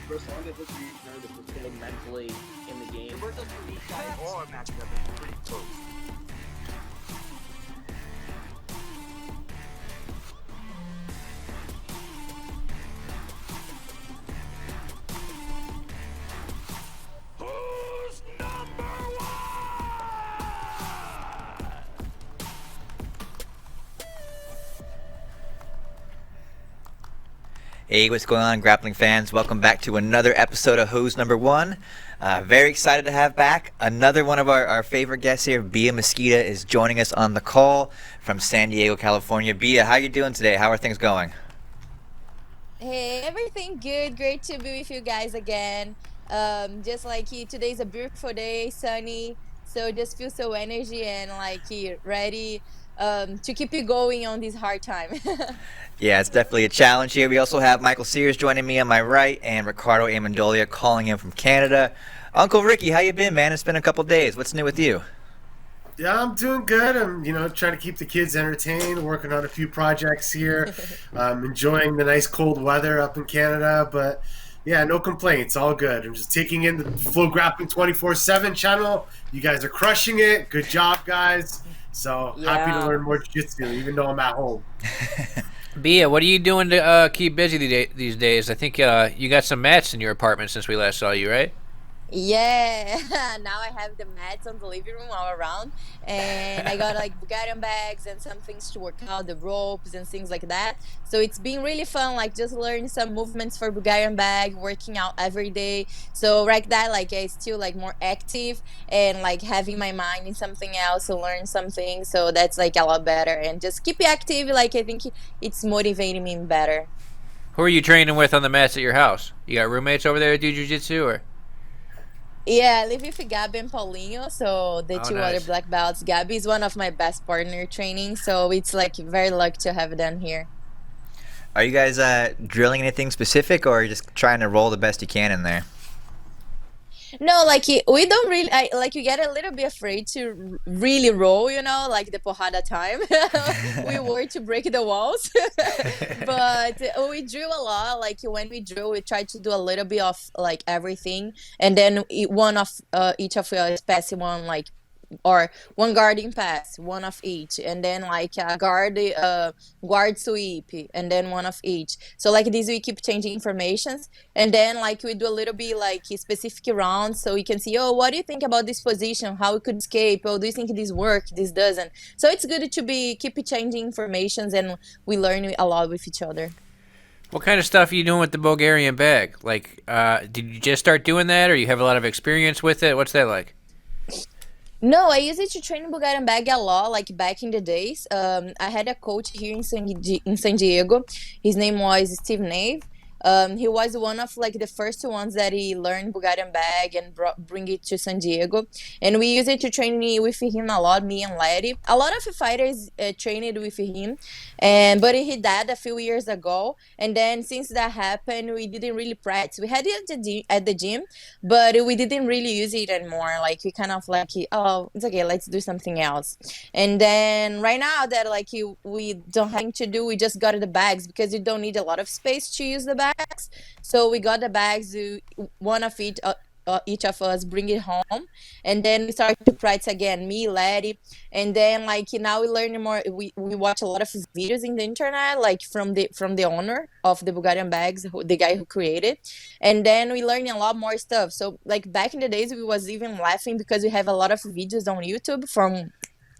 For as long as it's you're the fulfilled mentally in the game. We're just unique guys all are matching up and pretty close. Who's number one? Hey, what's going on, grappling fans? Welcome back to another episode of Who's Number One. Very excited to have back another one of our favorite guests here. Bia Mesquita is joining us on the call from San Diego, California. Bia, how you doing today? How are things going? Hey, everything good. Great to be with you guys again. Just like today's a beautiful day, sunny. So just feel so energy and ready to keep you going on this hard time. Yeah, it's definitely a challenge here. We also have Michael Sears joining me on my right and Ricardo Amendolia calling in from Canada. Uncle Ricky, how you been, man? It's been a couple days. What's new with you? Yeah, I'm doing good. I'm, trying to keep the kids entertained, working on a few projects here. Enjoying the nice cold weather up in Canada, but yeah, no complaints. All good. I'm just taking in the FloGrappling 24/7 channel. You guys are crushing it. Good job, guys. So happy to learn more jiu-jitsu, even though I'm at home. Bia, what are you doing to keep busy these days? I think you got some mats in your apartment since we last saw you, right? Yeah, now I have the mats on the living room all around, and I got like Bulgarian bags and some things to work out, the ropes and things like that. So it's been really fun, like just learning some movements for Bulgarian bag, working out every day. So right that like I still like more active and like having my mind in something else to learn something. So that's like a lot better and just keep it active. Like I think it's motivating me better. Who are you training with on the mats at your house? You got roommates over there that do jiu-jitsu, or? Yeah, I live with Gabi and Paulinho, so the two other Nice. black belts. Gabi is one of my best partner training, so it's like very lucky to have them here. Are you guys drilling anything specific, or are you just trying to roll the best you can in there? No, we don't really like you get a little bit afraid to really roll, like the porrada time. We were to break the walls, but we drill a lot. Like when we drill, we try to do a little bit of like everything, and then one of each of us pass one like or one guarding pass, one of each, and then like a guard sweep, and then one of each. So like this, we keep changing informations, and then like we do a little bit like specific rounds, so we can see, oh, what do you think about this position? How we could escape? Oh, do you think this work? This doesn't. So it's good to keep changing informations, and we learn a lot with each other. What kind of stuff are you doing with the Bulgarian bag? Like, did you just start doing that, or you have a lot of experience with it? What's that like? No, I used it to train Bulgarian bag a lot, like back in the days. I had a coach here in San Diego. His name was Steve Nave. He was one of like the first ones that he learned Bulgarian bag and bring it to San Diego. And we used it to train me with him a lot, me and Letty. A lot of fighters trained with him, but he died a few years ago. And then since that happened, we didn't really practice. We had it at the gym, but we didn't really use it anymore. Like we kind of like, oh, it's okay, let's do something else. And then right now that like we don't have to do, we just got the bags because you don't need a lot of space to use the bags. So we got the bags, one of each of us bring it home, and then we start to practice again, me, Letty, and then like now we learn more. We watch a lot of videos in the internet, like from the owner of the Bulgarian bags, the guy who created, and then we learn a lot more stuff. So like back in the days, we was even laughing because we have a lot of videos on YouTube from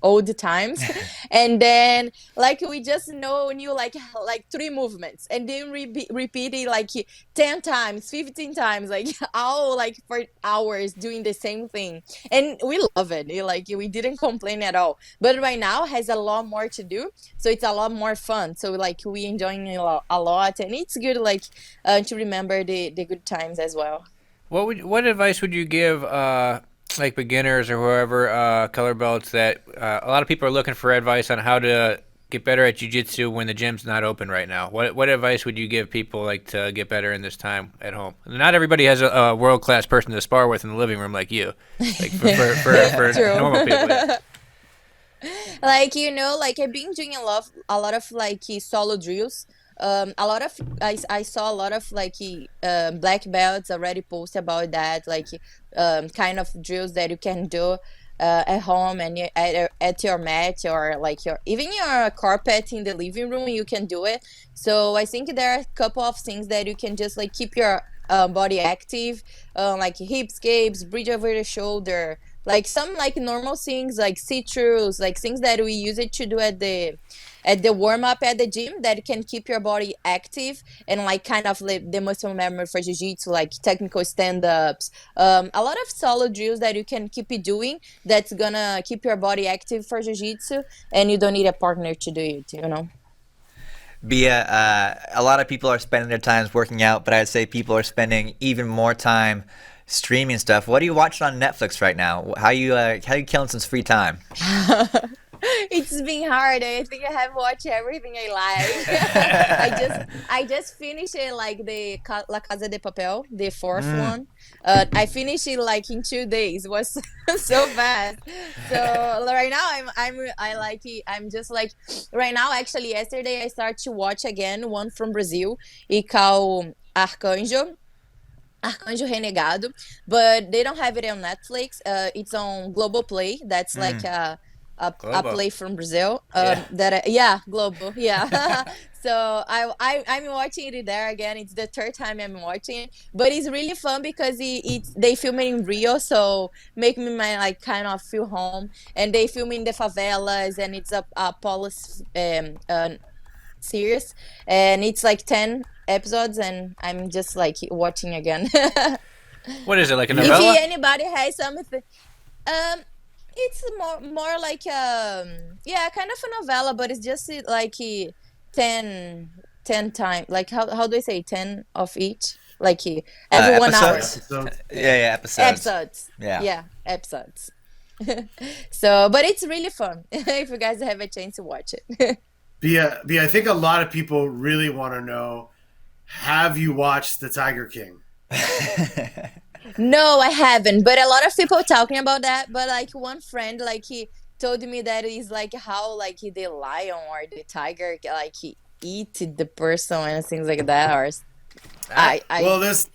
old times, and then like we just knew like three movements, and then repeat it like 10 times, 15 times, like all like for hours doing the same thing, and we love it. Like we didn't complain at all, but right now has a lot more to do, so it's a lot more fun. So like we enjoying a lot, and it's good like to remember the good times as well. What advice would you give like beginners or whoever, color belts, that a lot of people are looking for advice on how to get better at jiu-jitsu when the gym's not open right now? What advice would you give people like to get better in this time at home? Not everybody has a world-class person to spar with in the living room like you. Like for normal people. Yeah. Like like I've been doing a lot of like solo drills A lot of I saw a lot of like black belts already post about that, like kind of drills that you can do at home and at your mat, or like your even your carpet in the living room, you can do it. So I think there are a couple of things that you can just like keep your body active, like hip escapes, bridge over the shoulder, like some like normal things like citrus, like things that we use it to do at the warm up at the gym that can keep your body active and like kind of like the muscle memory for jiu-jitsu, like technical stand-ups, a lot of solo drills that you can keep it doing that's gonna keep your body active for jiu-jitsu, and you don't need a partner to do it, you know. Bia, a lot of people are spending their times working out, but I'd say people are spending even more time streaming stuff. What are you watching on Netflix right now? How you killing some free time? It's been hard. I think I have watched everything I like. I just finished it, like the La Casa de Papel, the fourth one. I finished it like in 2 days. It was so fast. So right now I like it. I'm just like right now. Actually, yesterday I started to watch again one from Brazil. It called Arcanjo Renegado, but they don't have it on Netflix. It's on Global Play. That's like a play from Brazil. Global, yeah. So I'm watching it there again. It's the third time I'm watching it, but it's really fun because they film it in Rio, so make me like kind of feel home. And they film in the favelas, and it's a police series, and it's like 10 episodes, and I'm just like watching again. What is it, like a novella? If anybody has something, it's more like kind of a novella, but it's just like 10 times, like how do I say 10 of each, like every 1 hour. Episodes? Yeah, episodes. Yeah, episodes. So, but it's really fun if you guys have a chance to watch it. Bia, I think a lot of people really want to know, have you watched The Tiger King? No, I haven't, but a lot of people talking about that. But like one friend, like he told me that it's like how like the lion or the tiger like he eat the person and things like that. Or there's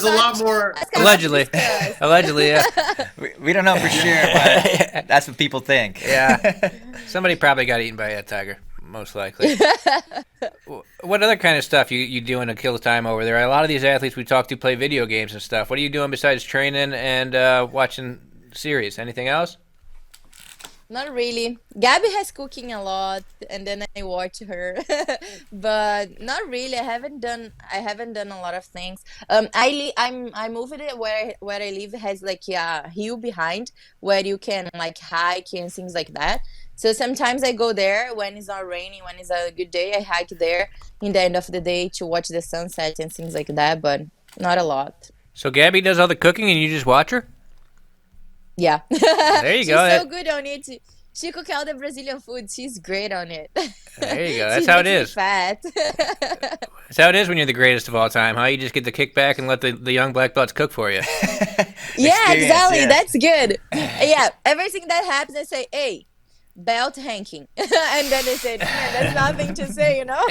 a lot more. Allegedly, yeah. We don't know for sure, but that's what people think. Yeah, somebody probably got eaten by a tiger, most likely. What other kind of stuff you doing to kill the time over there? A lot of these athletes we talk to play video games and stuff. What are you doing besides training and watching series? Anything else? Not really. Gabby has cooking a lot, and then I watch her, but not really. I haven't done a lot of things. I moved it where I live has like a hill behind where you can like hike and things like that. So sometimes I go there when it's not raining, when it's a good day. I hike there in the end of the day to watch the sunset and things like that, but not a lot. So Gabby does all the cooking and you just watch her? Yeah. There you go. She's so good on it. She cooks all the Brazilian food. She's great on it. There you go. That's how it is. Fat. That's how it is when you're the greatest of all time, huh? You just get to kick back and let the young black belts cook for you. Yeah, exactly. Yeah. That's good. Yeah, everything that happens, I say, hey, belt hanking. And then they say, yeah, that's nothing to say, you know?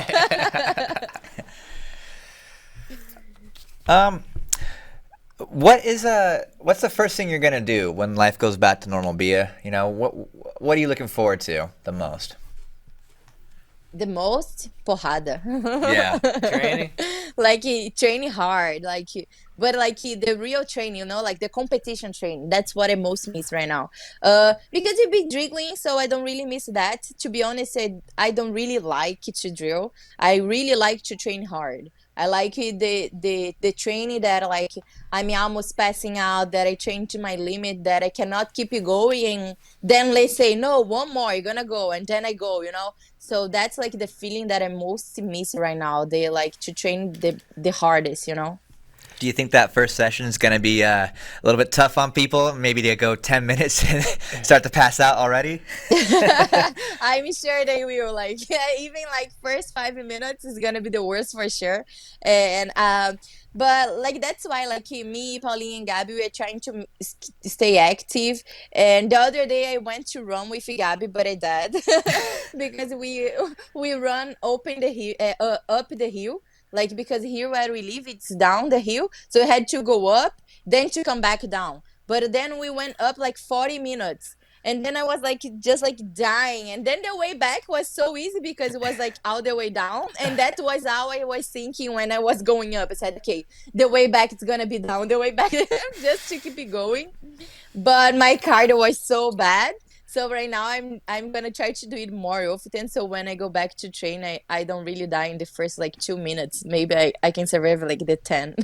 What's the first thing you're gonna do when life goes back to normal, Bia? You know, what are you looking forward to the most? The most porrada. Yeah, training. Like training hard, but the real training, you know, like the competition training. That's what I most miss right now. Because you be drilling, so I don't really miss that. To be honest, I don't really like to drill. I really like to train hard. I like the training that like I'm almost passing out, that I train to my limit, that I cannot keep it going, and then they say no, one more, you're gonna go, and then I go, you know. So that's like the feeling that I most miss right now. They like to train the hardest, you know. Do you think that first session is going to be a little bit tough on people? Maybe to go 10 minutes and start to pass out already? I'm sure they will. Like, even like first 5 minutes is gonna be the worst for sure. And but like that's why like me, Pauline, and Gabby we're trying to stay active. And the other day I went to run with Gabby, but I did because we run open the hill, up the hill. Like because here where we live, it's down the hill, so I had to go up, then to come back down. But then we went up like 40 minutes. And then I was like just like dying. And then the way back was so easy because it was like all the way down. And that was how I was thinking when I was going up. I said, okay, the way back it's gonna be down, the way back just to keep it going. But my cardio was so bad. So right now I'm gonna try to do it more often. So when I go back to train, I don't really die in the first like 2 minutes. Maybe I can survive like the 10.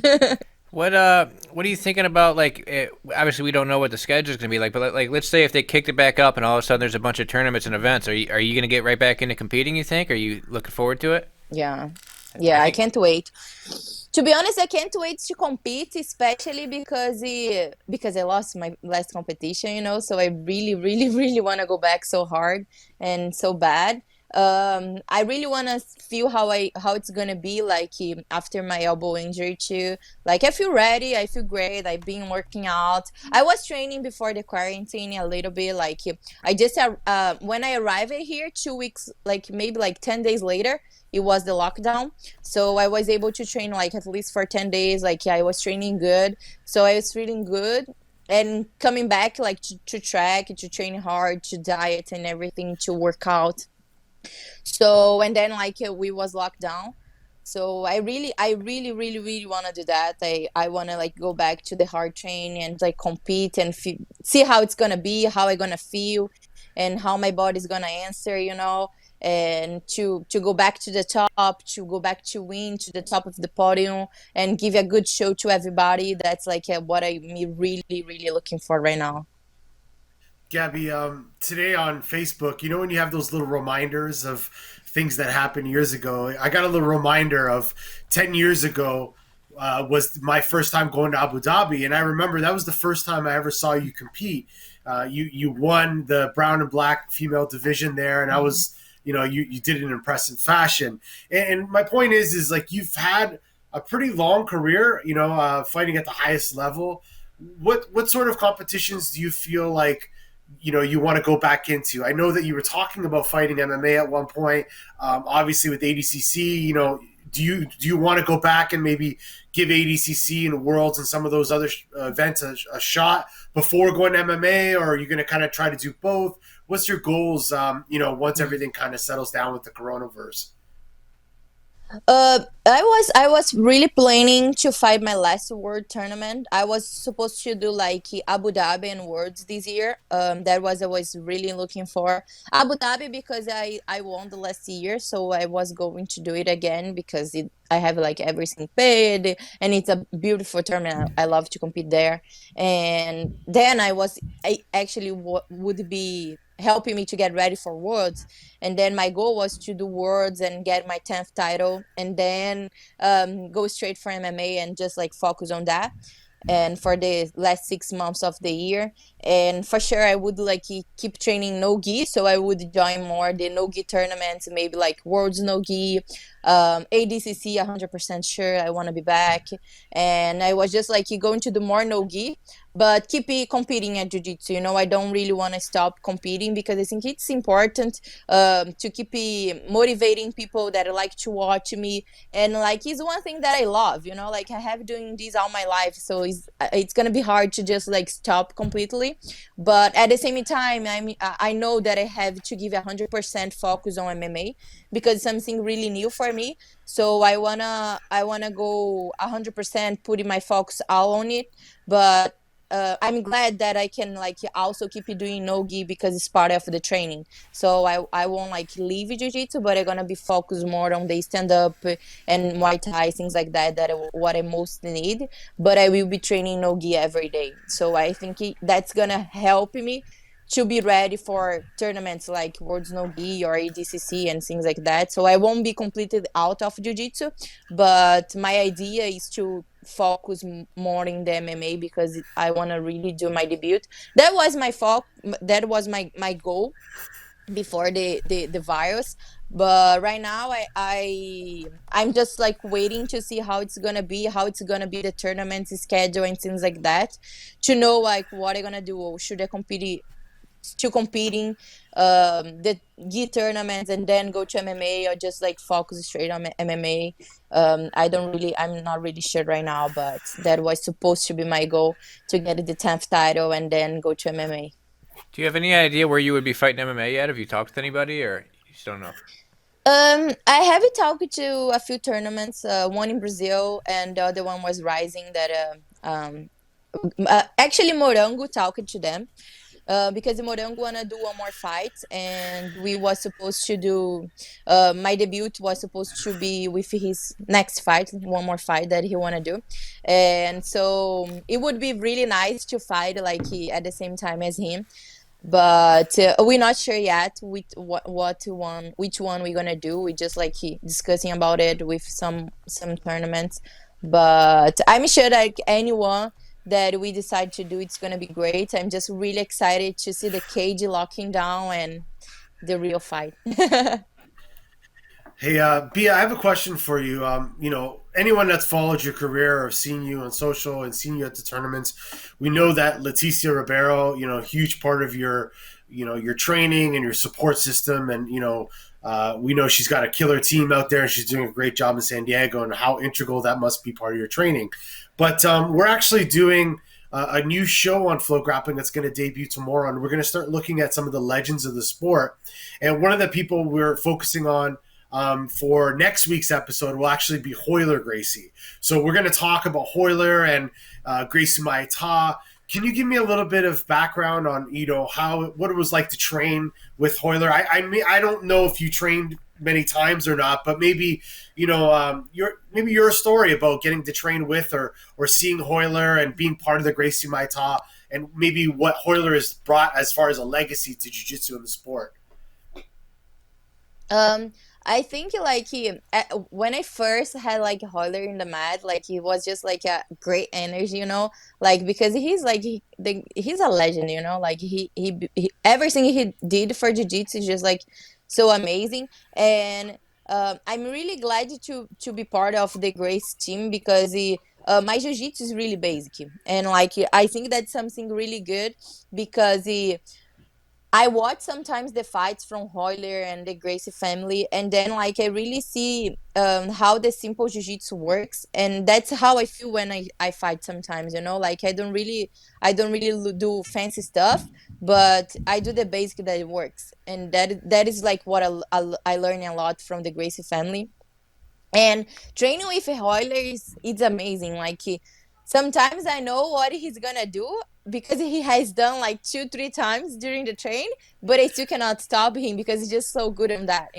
What are you thinking about? Like, obviously we don't know what the schedule is going to be like, but like, let's say if they kicked it back up and all of a sudden there's a bunch of tournaments and events, are you going to get right back into competing? You think? Are you looking forward to it? Yeah, I can't wait. To be honest, I can't wait to compete, especially because I lost my last competition, you know. So I really, really, really want to go back so hard and so bad. I really want to feel how it's gonna be like after my elbow injury too. Like I feel ready, I feel great. I've been working out. I was training before the quarantine a little bit. Like I just when I arrived here 2 weeks, like maybe like 10 days later, it was the lockdown. So I was able to train like at least for 10 days. Like I was training good, so I was feeling good. And coming back like to track, to train hard, to diet and everything, to work out. So and then like we was locked down, so I really really want to do that. I want to like go back to the hard train and like compete and see how it's gonna be, how I gonna feel, and how my body's gonna answer, you know. And to go back to the top, to go back to win, to the top of the podium and give a good show to everybody. That's like what I'm really looking for right now. Gabby, today on Facebook, you know when you have those little reminders of things that happened years ago? I got a little reminder of 10 years ago was my first time going to Abu Dhabi, and I remember that was the first time I ever saw you compete. You won the brown and black female division there, and I was, you know, you did it in impressive fashion. And my point is like you've had a pretty long career, you know, fighting at the highest level. What sort of competitions do you feel like you want to go back into? I know that you were talking about fighting MMA at one point. Obviously with ADCC, you know, do you want to go back and maybe give ADCC and Worlds and some of those other events a shot before going to MMA, or are you going to kind of try to do both? What's your goals, once everything kind of settles down with the coronavirus? I was really planning to fight my last world tournament. I was supposed to do like Abu Dhabi and Worlds this year. That was I was really looking for Abu Dhabi because I won the last year, so I was going to do it again because I have like everything paid and it's a beautiful tournament. I love to compete there. And then I actually would be helping me to get ready for Worlds. And then my goal was to do Worlds and get my 10th title, and then go straight for MMA and just like focus on that. And for the last 6 months of the year, and for sure I would like keep training no gi, so I would join more the no gi tournaments, maybe like Worlds no gi, ADCC 100% sure I want to be back. And I was just like going to do more no gi, but keep competing at jiu-jitsu. You know, I don't really want to stop competing because I think it's important to keep motivating people that like to watch me. And like it's one thing that I love, you know, like I have doing this all my life, so it's gonna be hard to just like stop completely. But at the same time, I know that I have to give 100% focus on MMA because it's something really new for me. So I wanna go 100% putting my focus all on it. But I'm glad that I can like also keep doing no-gi because it's part of the training. So I won't like leave jiu-jitsu, but I'm gonna be focused more on the stand-up and Muay Thai, things like that, what I most need. But I will be training no-gi every day. So I think that's gonna help me to be ready for tournaments like Worlds No Gi or ADCC and things like that. So I won't be completely out of jiu-jitsu, but my idea is to focus more in the MMA because I want to really do my debut. That was my that was my goal before the virus. But right now I'm just like waiting to see how it's gonna be, the tournament schedule and things like that, to know like what I'm gonna do. Should I competing the gi tournaments and then go to MMA, or just like focus straight on MMA? I'm not really sure right now, but that was supposed to be my goal, to get the 10th title and then go to MMA. Do you have any idea where you would be fighting MMA yet? Have you talked to anybody, or you just don't know? I have talked to a few tournaments, one in Brazil and the other one was Rising, that actually Morango talked to them. Because Morango wanna do one more fight, and we was supposed to do. My debut was supposed to be with his next fight, one more fight that he wanna do, and so it would be really nice to fight like at the same time as him. But we're not sure yet which one we're gonna do. We just like discussing about it with some tournaments, but I'm sure that anyone that we decide to do, it's gonna be great. I'm just really excited to see the cage locking down and the real fight. Hey, Bia, I have a question for you. Anyone that's followed your career or seen you on social and seen you at the tournaments, we know that Leticia Ribeiro, a huge part of your training and your support system, and we know she's got a killer team out there, and she's doing a great job in San Diego, and how integral that must be part of your training. But we're actually doing a new show on FloGrappling that's going to debut tomorrow, and we're going to start looking at some of the legends of the sport. And one of the people we're focusing on for next week's episode will actually be Royler Gracie. So we're going to talk about Royler and Gracie Maita. Can you give me a little bit of background on what it was like to train with Royler? I don't know if you trained many times or not, but maybe your story about getting to train with or seeing Royler and being part of the Gracie Maita, and maybe what Royler has brought as far as a legacy to jiu-jitsu in the sport. I think like when I first had like Royler in the mat, like he was just like a great energy, like because he's like he's a legend, like he everything he did for jiu-jitsu is just like so amazing. And I'm really glad to be part of the Grace team, because my jiu-jitsu is really basic, and like I think that's something really good, because I watch sometimes the fights from Royler and the Gracie family, and then like I really see how the simple jiu-jitsu works, and that's how I feel when I fight sometimes. Like I don't really do fancy stuff, but I do the basic that it works, and that is like what I learn a lot from the Gracie family. And training with Royler it's amazing. Like sometimes I know what he's gonna do, because he has done like 2-3 times during the train, but I still cannot stop him because he's just so good on that.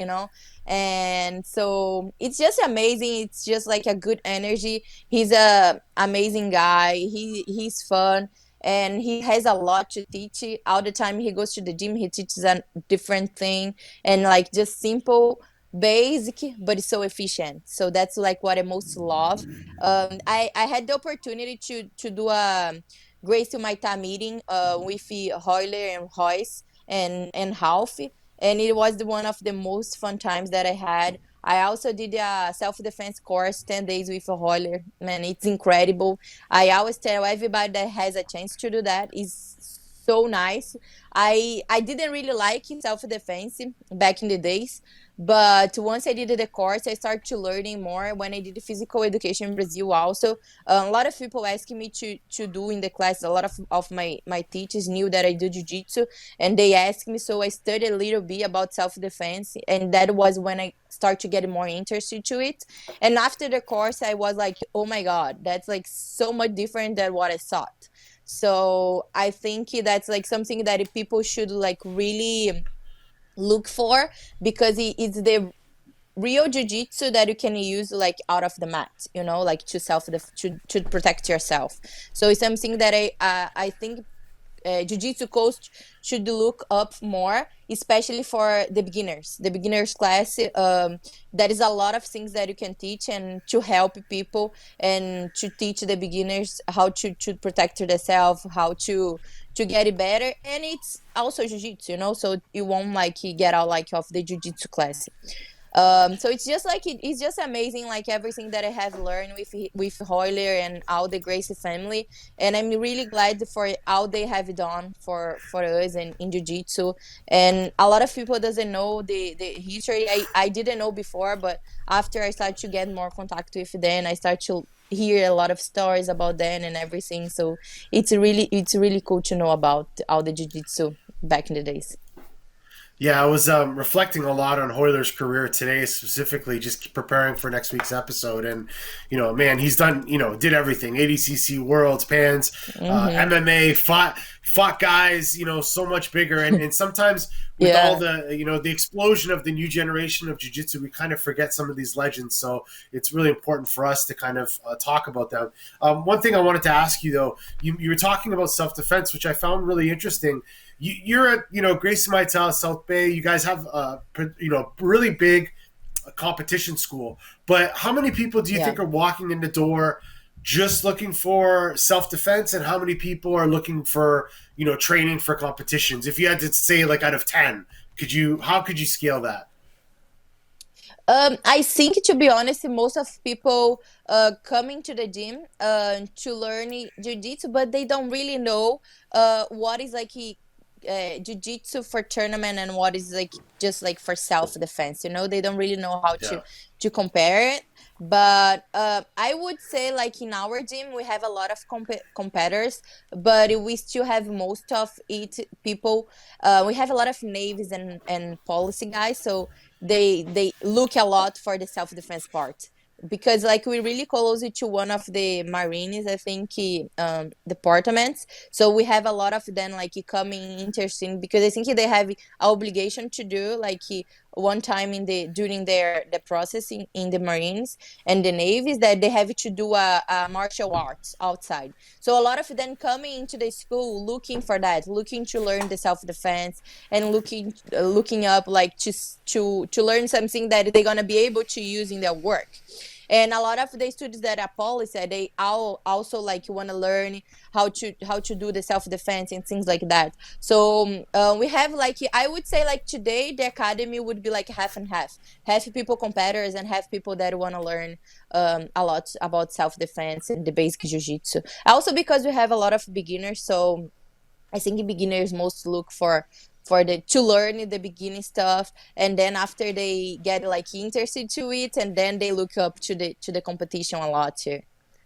And so it's just amazing. It's just like a good energy. He's a amazing guy. He's fun, and he has a lot to teach. All the time he goes to the gym, he teaches a different thing, and like just simple, basic, but it's so efficient. So that's like what I most love. I had the opportunity to do a Grace to Maita meeting with Royler and Royce and Ralph, and it was one of the most fun times that I had. I also did a self-defense course, 10 days with Royler. Man, it's incredible. I always tell everybody that has a chance to do that. It's so nice. I didn't really like self-defense back in the days, but once I did the course, I started to learning more. When I did physical education in Brazil also, a lot of people asking me to do in the class. A lot of my teachers knew that I do jiu-jitsu, and they asked me, so I studied a little bit about self-defense, and that was when I started to get more interested to it. And after the course, I was like, oh my God, that's like so much different than what I thought. So I think that's like something that people should like really look for, because it's the real jiu-jitsu that you can use like out of the mat, like to protect yourself. So it's something that I think jiu-jitsu coach should look up more, especially for the beginners class. There is a lot of things that you can teach and to help people and to teach the beginners how to protect themselves, how to get it better. And it's also jiu-jitsu, so you won't like get out like of the jiu-jitsu class. So it's just like it's just amazing, like everything that I have learned with Hoyler and all the Gracie family, and I'm really glad for all they have done for us and in jiu-jitsu. And a lot of people doesn't know the history. I didn't know before, but after I started to get more contact with them, I start to hear a lot of stories about them and everything. So it's really cool to know about all the jiu-jitsu back in the days. Yeah, I was reflecting a lot on Hoyler's career today, specifically just preparing for next week's episode. And, man, he's done, did everything. ADCC, Worlds, Pans, MMA, fought guys, so much bigger. And sometimes with all the, the explosion of the new generation of jiu-jitsu, we kind of forget some of these legends. So it's really important for us to kind of talk about them. One thing I wanted to ask you, though, you were talking about self-defense, which I found really interesting. You're at, Gracie Maitel, South Bay. You guys have, really big competition school. But how many people do you think are walking in the door just looking for self-defense, and how many people are looking for, training for competitions? If you had to say, like, out of 10, how could you scale that? I think, to be honest, most of people coming to the gym to learn jiu-jitsu, but they don't really know what is like jiu-jitsu for tournament and what is like just like for self-defense. They don't really know how to compare it. But I would say, like, in our gym we have a lot of competitors, but we still have most of it people. We have a lot of navies and policy guys, so they look a lot for the self-defense part, because like we really close it to one of the Marines, I think, departments. So we have a lot of them like coming interesting, because I think they have obligation to do like one time during the processing in the Marines and the navies, that they have to do a martial arts outside. So a lot of them coming into the school looking for that, looking to learn the self-defense, and looking up like to learn something that they're gonna be able to use in their work. And a lot of the students that are policy, they all also like want to learn how to do the self-defense and things like that. So we have like, I would say like today the academy would be like half and half people competitors and half people that want to learn a lot about self-defense and the basic jiu-jitsu. Also because we have a lot of beginners, so I think beginners most look for to learn the beginning stuff, and then after they get like interested to it, and then they look up to the competition a lot too.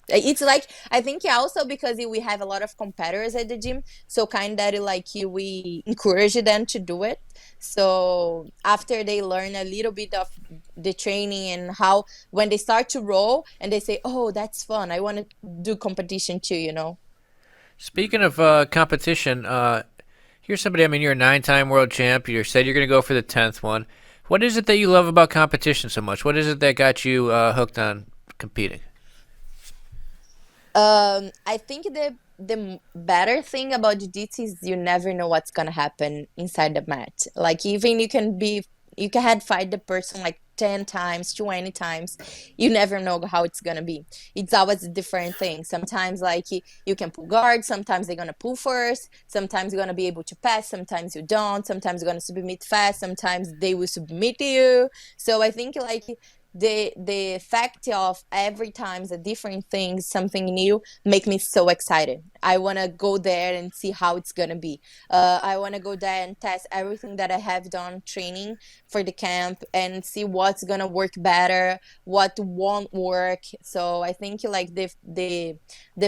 It's like, I think also because we have a lot of competitors at the gym, so kind of like we encourage them to do it. So after they learn a little bit of the training and how, when they start to roll and they say, oh, that's fun, I want to do competition too. Speaking of competition, here's somebody, I mean, you're a 9-time world champ. You said you're going to go for the 10th one. What is it that you love about competition so much? What is it that got you hooked on competing? I think the better thing about jiu-jitsu is you never know what's going to happen inside the mat. Like, even you can fight the person like 10 times, 20 times, you never know how it's gonna be. It's always a different thing. Sometimes like you can pull guard, sometimes they're gonna pull first, sometimes you're gonna be able to pass, sometimes you don't, sometimes you're gonna submit fast, sometimes they will submit you. So I think like the fact of every time a different thing, something new, make me so excited. I want to go there and see how it's gonna be. I want to go there and test everything that I have done training for the camp and see what's gonna work better, what won't work. So I think like the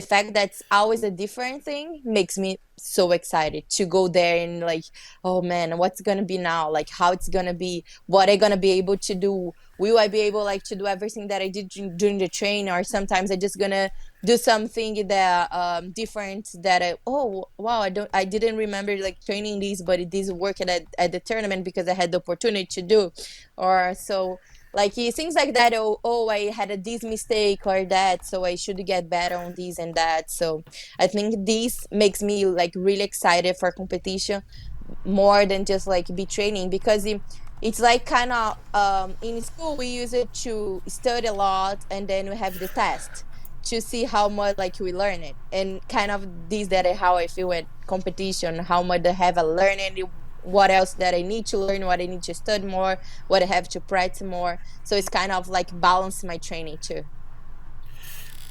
fact that it's always a different thing makes me so excited to go there and like, oh man, what's gonna be now, like how it's gonna be, what I'm gonna be able to do. Will I be able like to do everything that I did during the train, or sometimes I just gonna do something that different that oh wow, I didn't remember like training this, but it did work at the tournament because I had the opportunity to do. Or so like things like that. Oh, I had this mistake or that, so I should get better on this and that. So I think this makes me like really excited for competition more than just like be training, because it's like kind of in school we use it to study a lot and then we have the test to see how much like we learn it, and kind of this that is how I feel at competition, how much I have a learning, what else that I need to learn, what I need to study more, what I have to practice more. So it's kind of like balance my training too.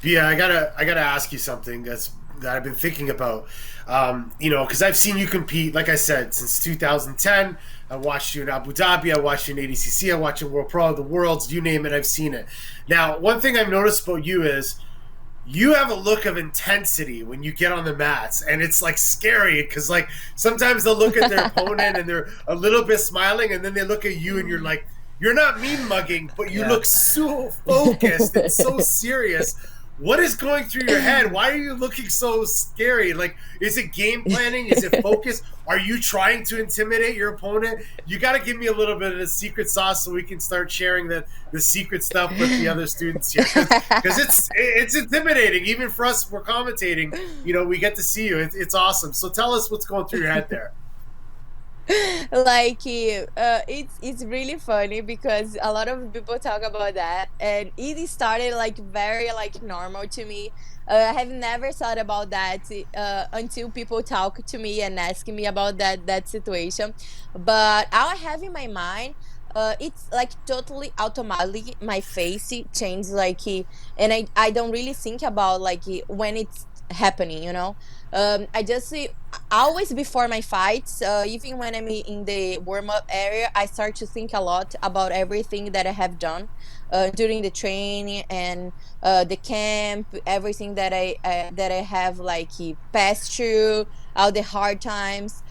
Yeah, I gotta ask you something that I've been thinking about. You know, because I've seen you compete, like I said, since 2010. I watched you in Abu Dhabi. I watched you in ADCC. I watched you in World Pro, the Worlds, you name it. I've seen it. Now, one thing I've noticed about you is you have a look of intensity when you get on the mats, and it's like scary because like sometimes they'll look at their opponent and they're a little bit smiling, and then they look at you and you're like, you're not mean mugging, but you look so focused and so serious. What is going through your head? Why are you looking so scary? Like, is it game planning? Is it focus? Are you trying to intimidate your opponent? You got to give me a little bit of the secret sauce so we can start sharing the secret stuff with the other students here. Because it's intimidating. Even for us, we're commentating, you know, we get to see you. It's awesome. So tell us what's going through your head there. Like it's really funny because a lot of people talk about that, and it started like very like normal to me. I have never thought about that until people talk to me and ask me about that situation. But I have in my mind, it's like totally automatically my face changes, like and I don't really think about like when it's happening, you know. I just see always before my fights, even when I'm in the warm-up area, I start to think a lot about everything that I have done during the training and the camp, everything that I have like passed through, all the hard times,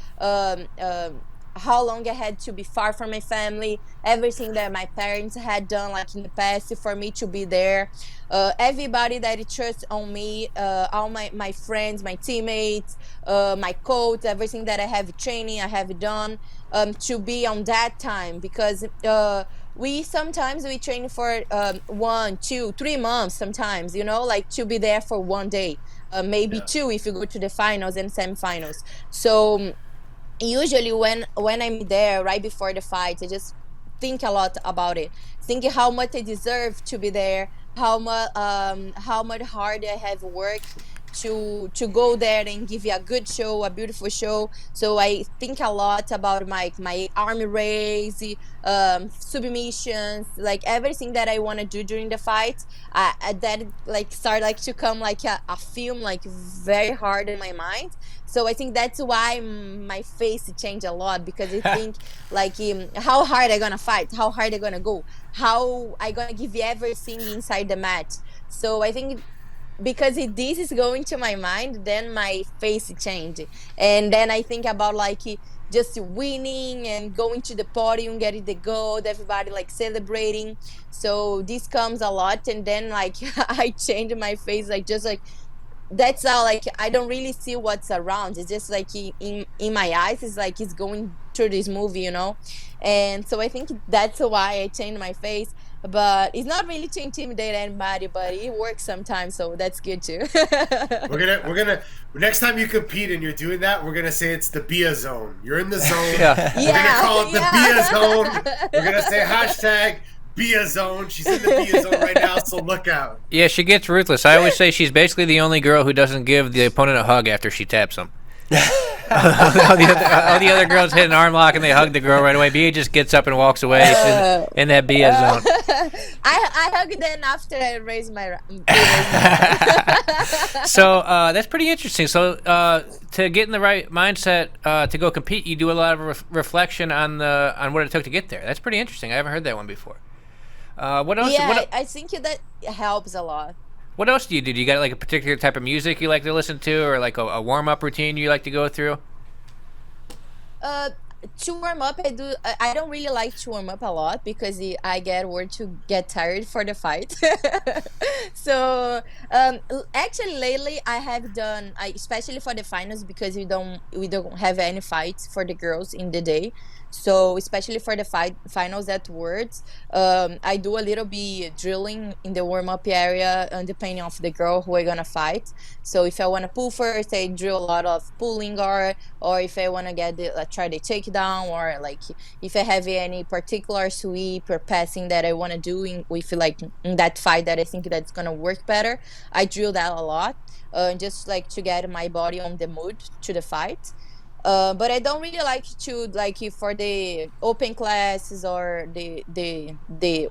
how long I had to be far from my family, everything that my parents had done like in the past for me to be there, everybody that trusts on me, all my friends, my teammates, my coach, everything that I have training, I have done to be on that time, because we sometimes we train for 1, 2, 3 months sometimes, you know, like to be there for one day, maybe two if you go to the finals and semifinals. So usually when I'm there right before the fight, I just think a lot about it, thinking how much I deserve to be there, how much hard I have worked to go there and give you a good show, a beautiful show. So I think a lot about my arm raise, submissions, like everything that I want to do during the fight. That like start like to come like a film like very hard in my mind. So I think that's why my face changed a lot, because I think like how hard I gonna fight, how hard I gonna go, how I gonna give you everything inside the match. So I think because this is going to my mind, then my face changed, and then I think about like just winning and going to the podium, getting the gold, everybody like celebrating. So this comes a lot, and then like I change my face, like just like that's how like I don't really see what's around. It's just like in my eyes, it's like it's going through this movie, you know. And so I think that's why I changed my face. But it's not really to intimidate anybody, but it works sometimes, so that's good too. We're gonna next time you compete and you're doing that, we're gonna say it's the Bia zone. You're in the zone. We're gonna call it the Bia zone. We're gonna say hashtag Bia zone. She's in the Bia zone right now, so look out. Yeah, she gets ruthless. I always say she's basically the only girl who doesn't give the opponent a hug after she taps him. all the other girls hit an arm lock and they hug the girl right away. Bia just gets up and walks away. She's in that Bia zone. I hug them after I raise my. So that's pretty interesting. So to get in the right mindset to go compete, you do a lot of reflection on what it took to get there. That's pretty interesting. I haven't heard that one before. What else? Yeah, I think that helps a lot. What else do you do? Do you got like a particular type of music you like to listen to, or like a warm-up routine you like to go through? to warm up, I don't really like to warm up a lot because I get word to get tired for the fight. So actually lately I have done, especially for the finals, because we don't have any fights for the girls in the day. So especially for the finals afterwards, I do a little bit drilling in the warm up area, depending of the girl who we're gonna fight. So if I want to pull first, I drill a lot of pulling, or if I want to get try the takedown, or like if I have any particular sweep or passing that I want to do with like in that fight that I think that's gonna work better, I drill that a lot, just like to get my body on the mood to the fight. But I don't really like to like for the open classes or the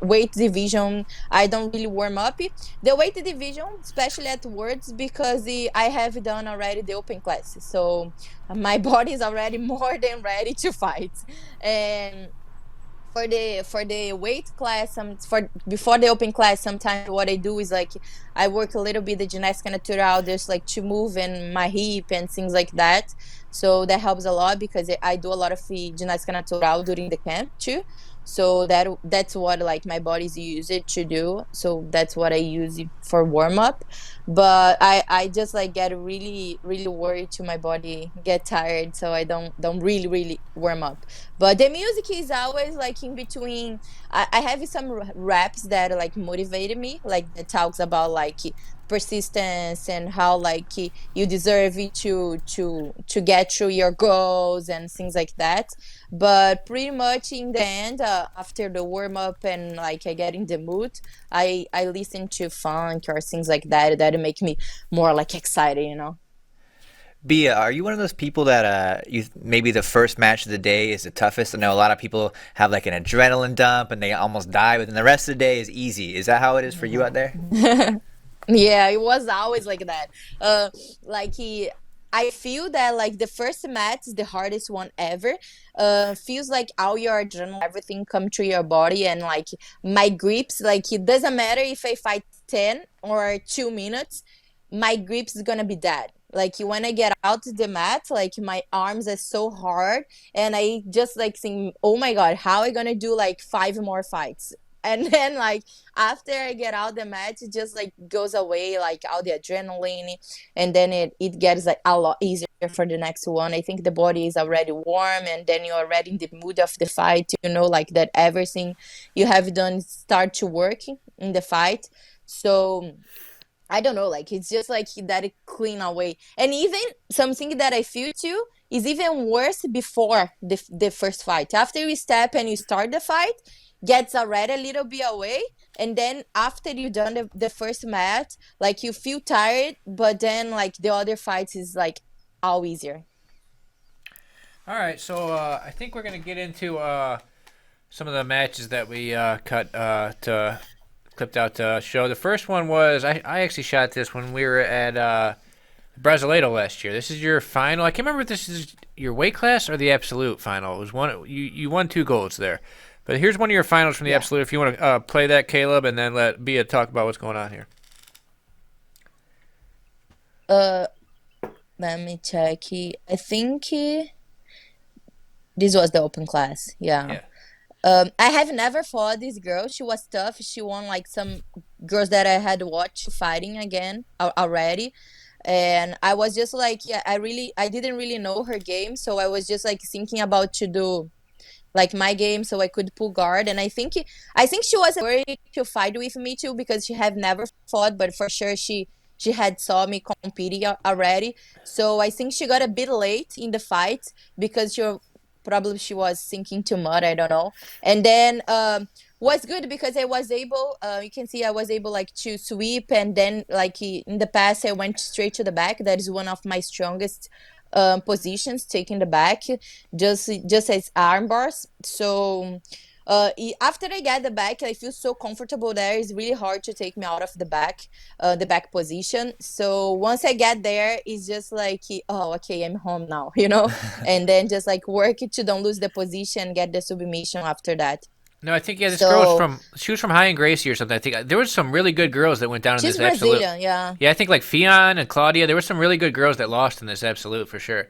weight division. I don't really warm up the weight division, especially at words, because I have done already the open classes, so my body is already more than ready to fight. And for the weight class, for before the open class, sometimes what I do is like I work a little bit the gymnastica natural, just like to move in my hip and things like that. So that helps a lot because I do a lot of the gymnastica natural during the camp too. So that's what like my body's use it to do. So that's what I use it for warm up. But I just like get really really worried to my body get tired, so I don't really really warm up. But the music is always like in between. I have some raps that like motivated me, like that talks about like persistence and how like you deserve it to get through your goals and things like that. But pretty much in the end, after the warm up and like I get in the mood, I listen to funk or things like that make me more like excited, you know. Bia, are you one of those people that you maybe the first match of the day is the toughest? I know a lot of people have like an adrenaline dump and they almost die, but then the rest of the day is easy. Is that how it is for you out there? Yeah, it was always like that. Like I feel that like the first match is the hardest one ever. Feels like all your adrenaline, everything come to your body, and like my grips, like it doesn't matter if I fight 10 or 2 minutes, my grips is gonna be dead. Like when I get out to the mat, like my arms are so hard, and I just like think, oh my god, how am I gonna do like 5 more fights? And then like after I get out the match, it just like goes away, like all the adrenaline, and then it gets like a lot easier for the next one. I think the body is already warm, and then you're already in the mood of the fight, you know, like that everything you have done start to work in the fight. So I don't know, like it's just like that clean away. And even something that I feel too is even worse before the first fight. After you step and you start the fight, gets already a little bit away. And then after you done the first match, like you feel tired, but then like the other fights is like all easier. All right, so I think we're gonna get into some of the matches that we cut to clipped out to show. The first one was I actually shot this when we were at Brasileiro last year. This is your final. I can't remember if this is your weight class or the absolute final. It was one. You won 2 golds there. But here's one of your finals from the absolute. If you want to play that, Caleb, and then let Bia talk about what's going on here. Let me check. I think this was the open class. Yeah. I have never fought this girl. She was tough. She won like some girls that I had watched fighting again already. And I was just like, I didn't really know her game. So I was just like thinking about to do like my game so I could pull guard. And I think she was worried to fight with me too, because she had never fought, but for sure she had saw me competing already. So I think she got a bit late in the fight because she was thinking too much, I don't know. And then was good because I was able, you can see I was able like to sweep, and then like in the past I went straight to the back. That is one of my strongest positions, taking the back, just as arm bars. So after I get the back, I feel so comfortable there. It's really hard to take me out of the back position. So once I get there, it's just like, oh, okay, I'm home now, you know. And then just like work to don't lose the position, get the submission after that. No, I think this girl was from High and Gracie or something. I think there was some really good girls that went down in this Brazilian, absolute. yeah. Yeah, I think like Fion and Claudia. There were some really good girls that lost in this absolute for sure.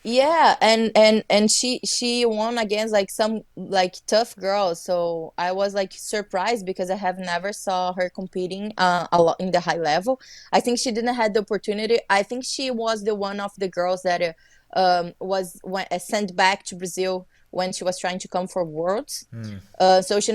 Yeah, and she won against like some like tough girls. So I was like surprised because I have never saw her competing a lot in the high level. I think she didn't had the opportunity. I think she was the one of the girls that sent back to Brazil when she was trying to come for Worlds. Hmm. So she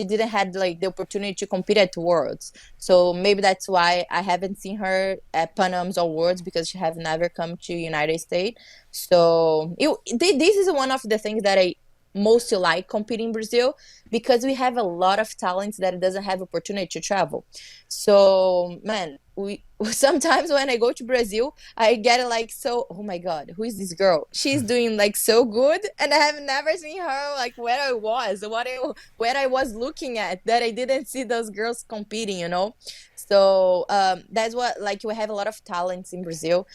didn't had like the opportunity to compete at Worlds. So maybe that's why I haven't seen her at Panams or Worlds because she have never come to United States. So this is one of the things that I most like competing in Brazil because we have a lot of talents that doesn't have opportunity to travel. So man, we sometimes when I go to Brazil, I get like so oh my god, who is this girl? She's doing like so good, and I have never seen her like where I was, where I was looking at that I didn't see those girls competing, you know. So that's what like we have a lot of talents in Brazil,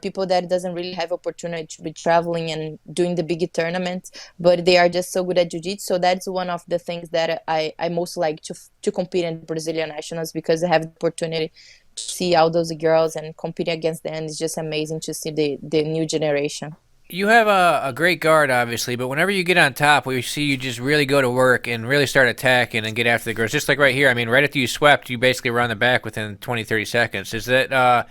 people that doesn't really have opportunity to be traveling and doing the big tournaments, but they are just so good at jiu-jitsu. So that's one of the things that I most like to compete in Brazilian nationals because I have the opportunity to see all those girls and compete against them. It's just amazing to see the new generation. You have a great guard, obviously, but whenever you get on top, we see you just really go to work and really start attacking and get after the girls. Just like right here, I mean, right after you swept, you basically were on the back within 20, 30 seconds. Is that,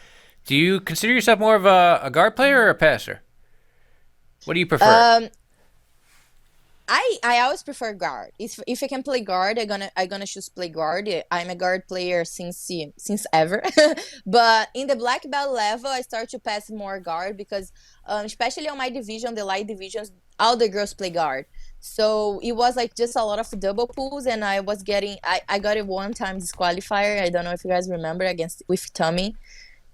do you consider yourself more of a guard player or a passer? What do you prefer? Um, I always prefer guard. If I can play guard, I gonna choose play guard. I'm a guard player since ever. But in the black belt level, I start to pass more guard because, especially on my division, the light divisions, all the girls play guard. So it was like just a lot of double pulls, and I got it one time disqualifier. I don't know if you guys remember against with Tommy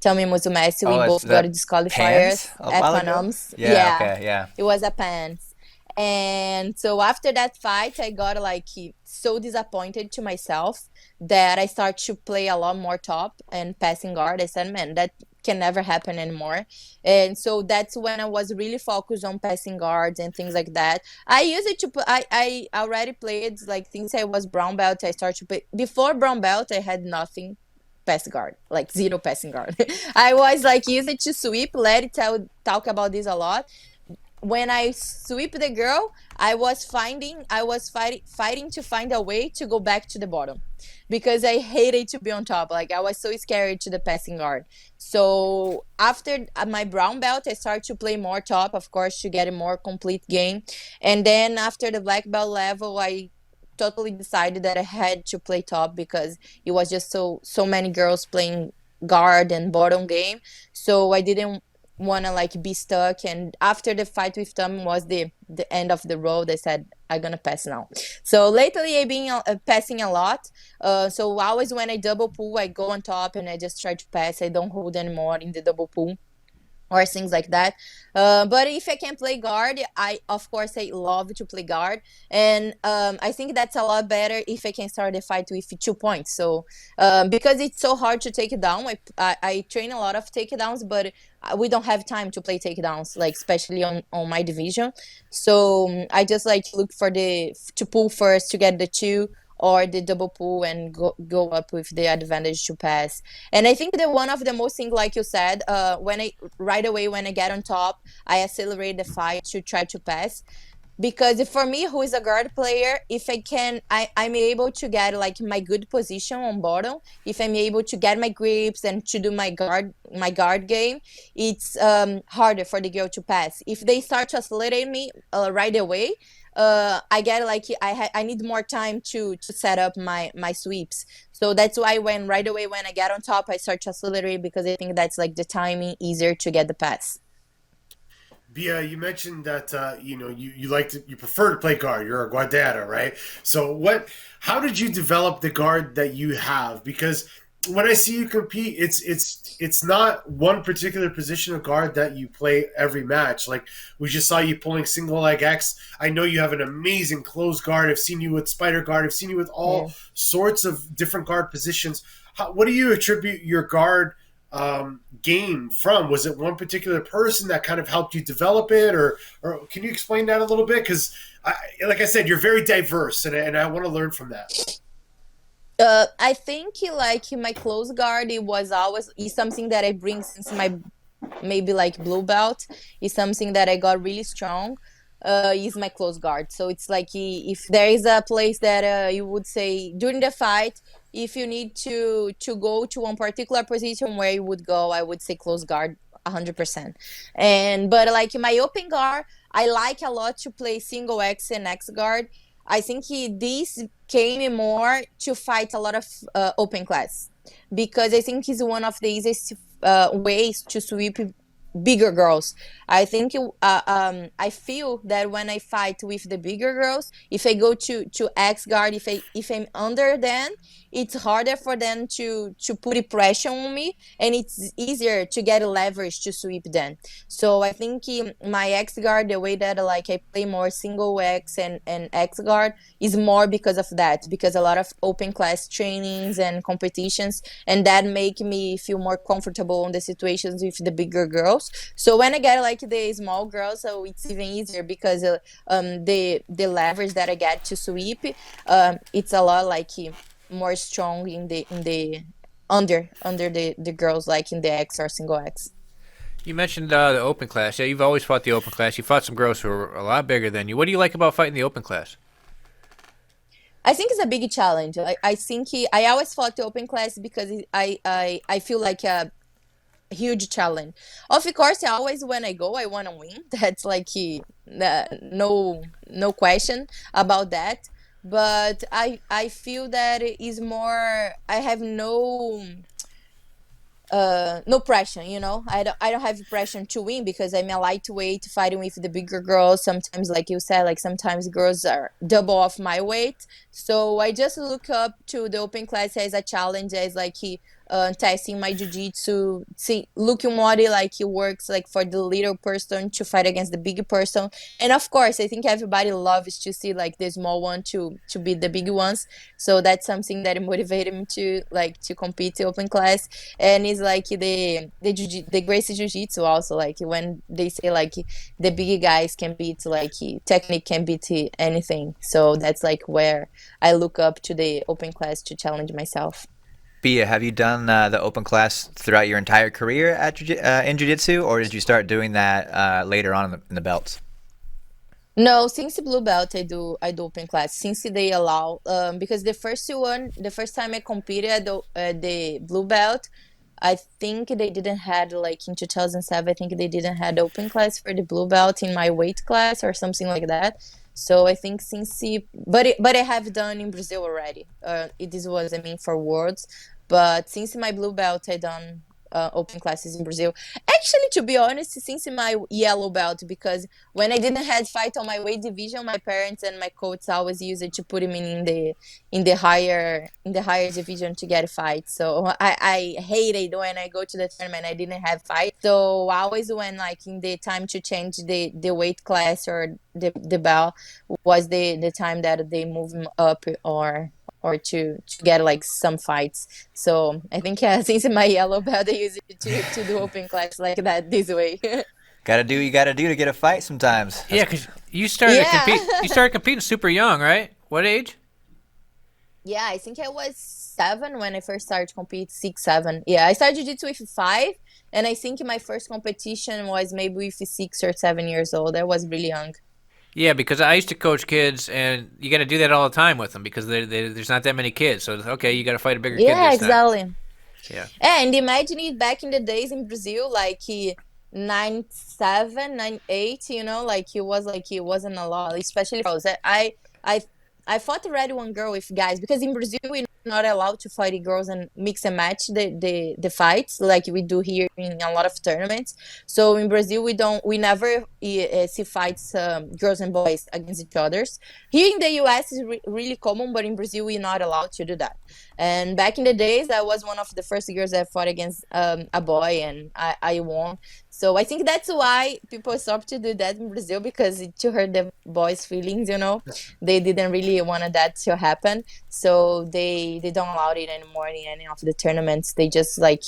Musumeci. We Oh, it's both got the disqualifiers pans a at while ago? Panams. Yeah, Yeah, okay, yeah. it was a pants. And so after that fight, I got like so disappointed to myself that I start to play a lot more top and passing guard. I said, man, that can never happen anymore. And so that's when I was really focused on passing guards and things like that. I used it to put, I already played like since I was brown belt. I started to play before brown belt. I had nothing pass guard, like zero passing guard. I was like use it to sweep. Let it talk about this a lot when I sweep the girl, I was fighting to find a way to go back to the bottom because I hated to be on top. Like I was so scared to the passing guard. So after my brown belt, I started to play more top, of course, to get a more complete game. And then after the black belt level, I totally decided that I had to play top because it was just so many girls playing guard and bottom game. So I didn't want to like be stuck, and after the fight with them was the end of the road. I said I'm gonna pass now. So lately I've been passing a lot, so always when I double pull I go on top and I just try to pass. I don't hold anymore in the double pull or things like that. But if I can play guard, I of course I love to play guard, and I think that's a lot better if I can start the fight with 2 points. So because it's so hard to take it down, I train a lot of takedowns, but we don't have time to play takedowns, like especially on my division. So I just like look for the to pull first to get the two or the double pull and go up with the advantage to pass. And I think that one of the most things, like you said, when I right away when I get on top, I accelerate the fight to try to pass. Because for me, who is a guard player, if I can, I'm able to get like my good position on bottom. If I'm able to get my grips and to do my guard game, it's harder for the girl to pass. If they start to accelerate me right away, I get like I need more time to set up my sweeps. So that's why when right away when I get on top, I start to accelerate because I think that's like the timing easier to get the pass. Bia, you mentioned that you prefer to play guard. You're a guardera, right? So how did you develop the guard that you have? Because when I see you compete, it's not one particular position of guard that you play every match. Like we just saw you pulling single leg X. I know you have an amazing closed guard. I've seen you with spider guard. I've seen you with all sorts of different guard positions. What do you attribute your guard game from? Was it one particular person that kind of helped you develop it, or can you explain that a little bit? Because like I said, you're very diverse, and I want to learn from that. I think like my close guard, it was always is something that I bring since my maybe like blue belt is something that I got really strong. Is my close guard. So it's like if there is a place that you would say during the fight, if you need to go to one particular position where you would go, I would say close guard 100%. And but like my open guard, I like a lot to play single X and X guard. I think this came more to fight a lot of open class because I think it's one of the easiest ways to sweep bigger girls. I think I feel that when I fight with the bigger girls, if I go to X guard, if I'm under them, it's harder for them to put a pressure on me, and it's easier to get leverage to sweep them. So I think my X guard, the way that like I play more single X and X guard is more because of that, because a lot of open class trainings and competitions, and that make me feel more comfortable in the situations with the bigger girls. So when I get like the small girls, so it's even easier because the leverage that I get to sweep, it's a lot like more strong in the under the girls, like in the X or single X. You mentioned the open class. Yeah, you've always fought the open class. You fought some girls who are a lot bigger than you. What do you like about fighting the open class? I think it's a big challenge. I think I always fought the open class because I feel like a huge challenge. Of course, always when I go, I want to win. That's like no question about that. But I feel that it is more. I have no pressure, you know. I don't have pressure to win because I'm a lightweight fighting with the bigger girls. Sometimes, like you said, like sometimes girls are double of my weight. So I just look up to the open class as a challenge, as like testing my jiu-jitsu, see looking what it like it works like for the little person to fight against the big person. And of course I think everybody loves to see like the small one to beat the big ones. So that's something that motivated me to compete in open class. And it's like the Gracie jiu-jitsu also, like when they say like the big guys can beat, like technique can beat anything. So that's like where I look up to the open class to challenge myself. Bia, have you done the open class throughout your entire career at in jiu-jitsu, or did you start doing that later on in the belts? No, since blue belt I do open class since they allow, because the first time I competed at the blue belt, I think they didn't had like in 2007. I think they didn't had open class for the blue belt in my weight class or something like that. So I think but I have done in Brazil already. This was, I mean, for worlds, but since my blue belt I done open classes in Brazil. Actually, to be honest, since my yellow belt, because when I didn't have fight on my weight division, my parents and my coach always used it to put him in the higher division to get a fight. So I hated when I go to the tournament I didn't have fight. So I always when like in the time to change the weight class or the belt was the time that they move him up or to get like some fights. So I think since in my yellow belt, I use it to do open class like that this way. Gotta do what you gotta do to get a fight sometimes. Yeah, because you started to compete. You started competing super young, right? What age? Yeah, I think I was 7 when I first started to compete. 6, 7. Yeah, I started jiu-jitsu with 5, and I think my first competition was maybe with 6 or 7 years old. I was really young. Yeah, because I used to coach kids, and you got to do that all the time with them because there's not that many kids. So, okay, you got to fight a bigger kid Yeah, this time. exactly. Yeah. And imagine it back in the days in Brazil, like 9'7", 9'8", you know, like it wasn't a lot, especially girls. I I fought already one girl with guys because in Brazil we're not allowed to fight girls and mix and match the fights like we do here in a lot of tournaments. So in Brazil we never see fights girls and boys against each others. Here in the US is really common, but in Brazil we're not allowed to do that. And back in the days, I was one of the first girls that fought against a boy, and I won. So I think that's why people stopped to do that in Brazil, because it to hurt the boys' feelings, you know. They didn't really want that to happen. So they don't allow it anymore in any of the tournaments. They just like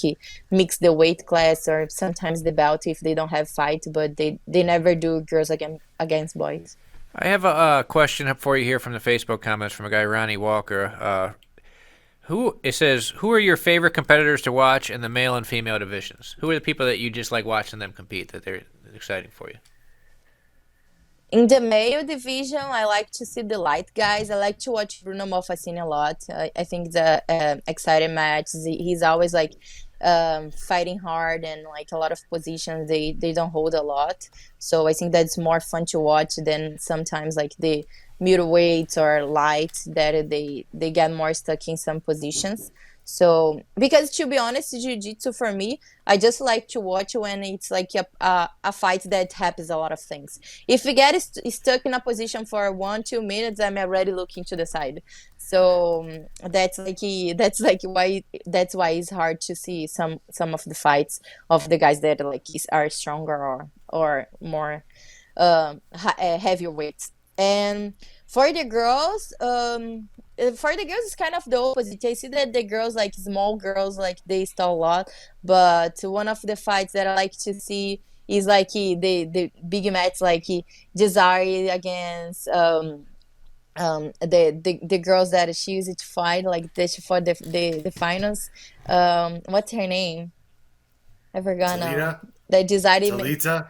mix the weight class or sometimes the belt if they don't have fight, but they never do girls against boys. I have a question for you here from the Facebook comments from a guy, Ronnie Walker. It says, who are your favorite competitors to watch in the male and female divisions? Who are the people that you just like watching them compete, that they're exciting for you? In the male division, I like to see the light guys. I like to watch Bruno Malfacine a lot. I think the exciting matches. He's always like fighting hard and like a lot of positions they don't hold a lot. So I think that's more fun to watch than sometimes like the middleweights or light that they get more stuck in some positions. So because to be honest, jiu-jitsu for me, I just like to watch when it's like a fight that happens a lot of things. If we get stuck in a position for 1-2 minutes, I'm already looking to the side. So that's why it's hard to see some of the fights of the guys that like are stronger or more heavyweights. And for the girls, it's kind of the opposite. I see that the girls, like small girls, like they stall a lot. But one of the fights that I like to see is like the big match, like Desiree against the girls that she used to fight, like for the finals. What's her name? I forgot now. The Desiree Talita,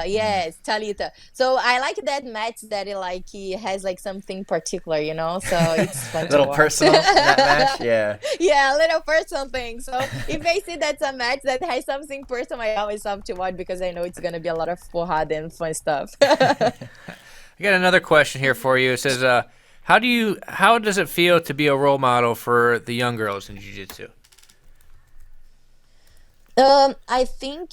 yes, Talita. So I like that match that it has like something particular, you know. So it's fun. A little personal in that match, yeah. Yeah, a little personal thing. So if I see that's a match that has something personal, I always love to watch because I know it's gonna be a lot of porrada and fun stuff. I got another question here for you. It says, how does it feel to be a role model for the young girls in jiu-jitsu? I think,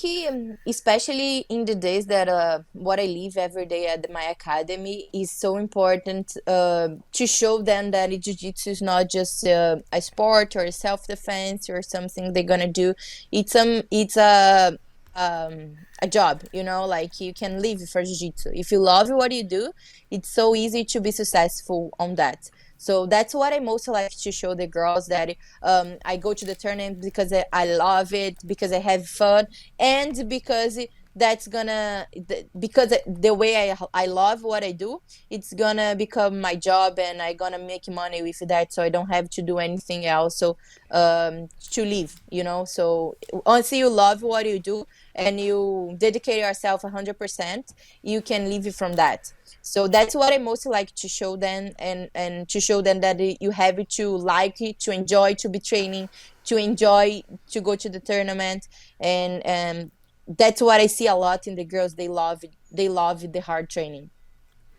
especially in the days that what I live every day at my academy is so important to show them that jiu-jitsu is not just a sport or a self-defense or something they're gonna do. It's a job, you know, like you can live for jiu-jitsu. If you love what you do, it's so easy to be successful on that. So that's what I most like to show the girls, that I go to the tournament because I love it, because I have fun, and because because the way I love what I do, it's gonna become my job and I gonna make money with that, so I don't have to do anything else. So to live, you know. So once you love what you do and you dedicate yourself 100%, you can live from that. So that's what I most like to show them, and to show them that you have to like it, to enjoy to be training, to enjoy to go to the tournament, and that's what I see a lot in the girls. They love it. They love the hard training.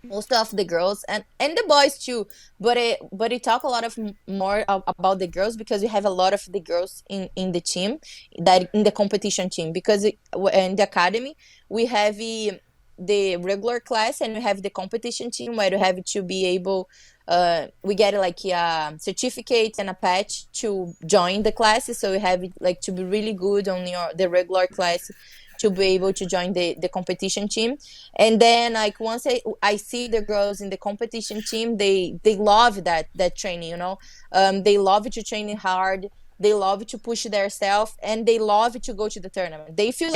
Most of the girls and the boys too, but it talk a lot of more about the girls because we have a lot of the girls in the team, that in the competition team, because in the academy we have the regular class and we have the competition team where you have to be able we get like a certificate and a patch to join the classes. So you have like to be really good on the regular class to be able to join the competition team. And then like once I see the girls in the competition team, they love that training, you know. They love to train hard, they love to push themselves, and they love to go to the tournament. They feel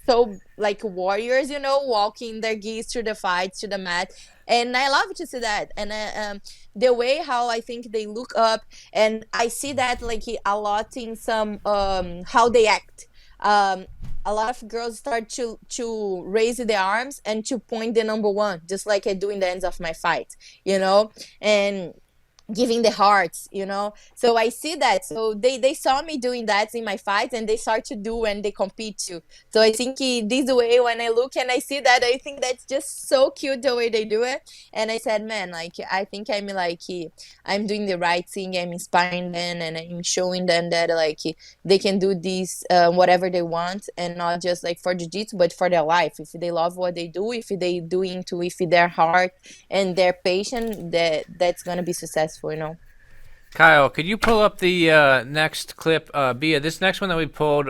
so like warriors, you know, walking their geese through the fights, to the mat. And I love to see that. And the way how I think they look up, and I see that like a lot in some how they act. A lot of girls start to raise their arms and to point the number one, just like I do in the ends of my fight, you know, and giving the hearts, you know. So I see that. So they saw me doing that in my fights, and they start to do when they compete too. So I think this way, when I look and I see that, I think that's just so cute the way they do it. And I said, man, like I think I'm doing the right thing. I'm inspiring them and I'm showing them that like they can do this whatever they want, and not just like for jiu-jitsu but for their life. If they love what they do, if they do into with their heart and their passion, that's gonna be successful, you know. Kyle, could you pull up the next clip? Bia, this next one that we pulled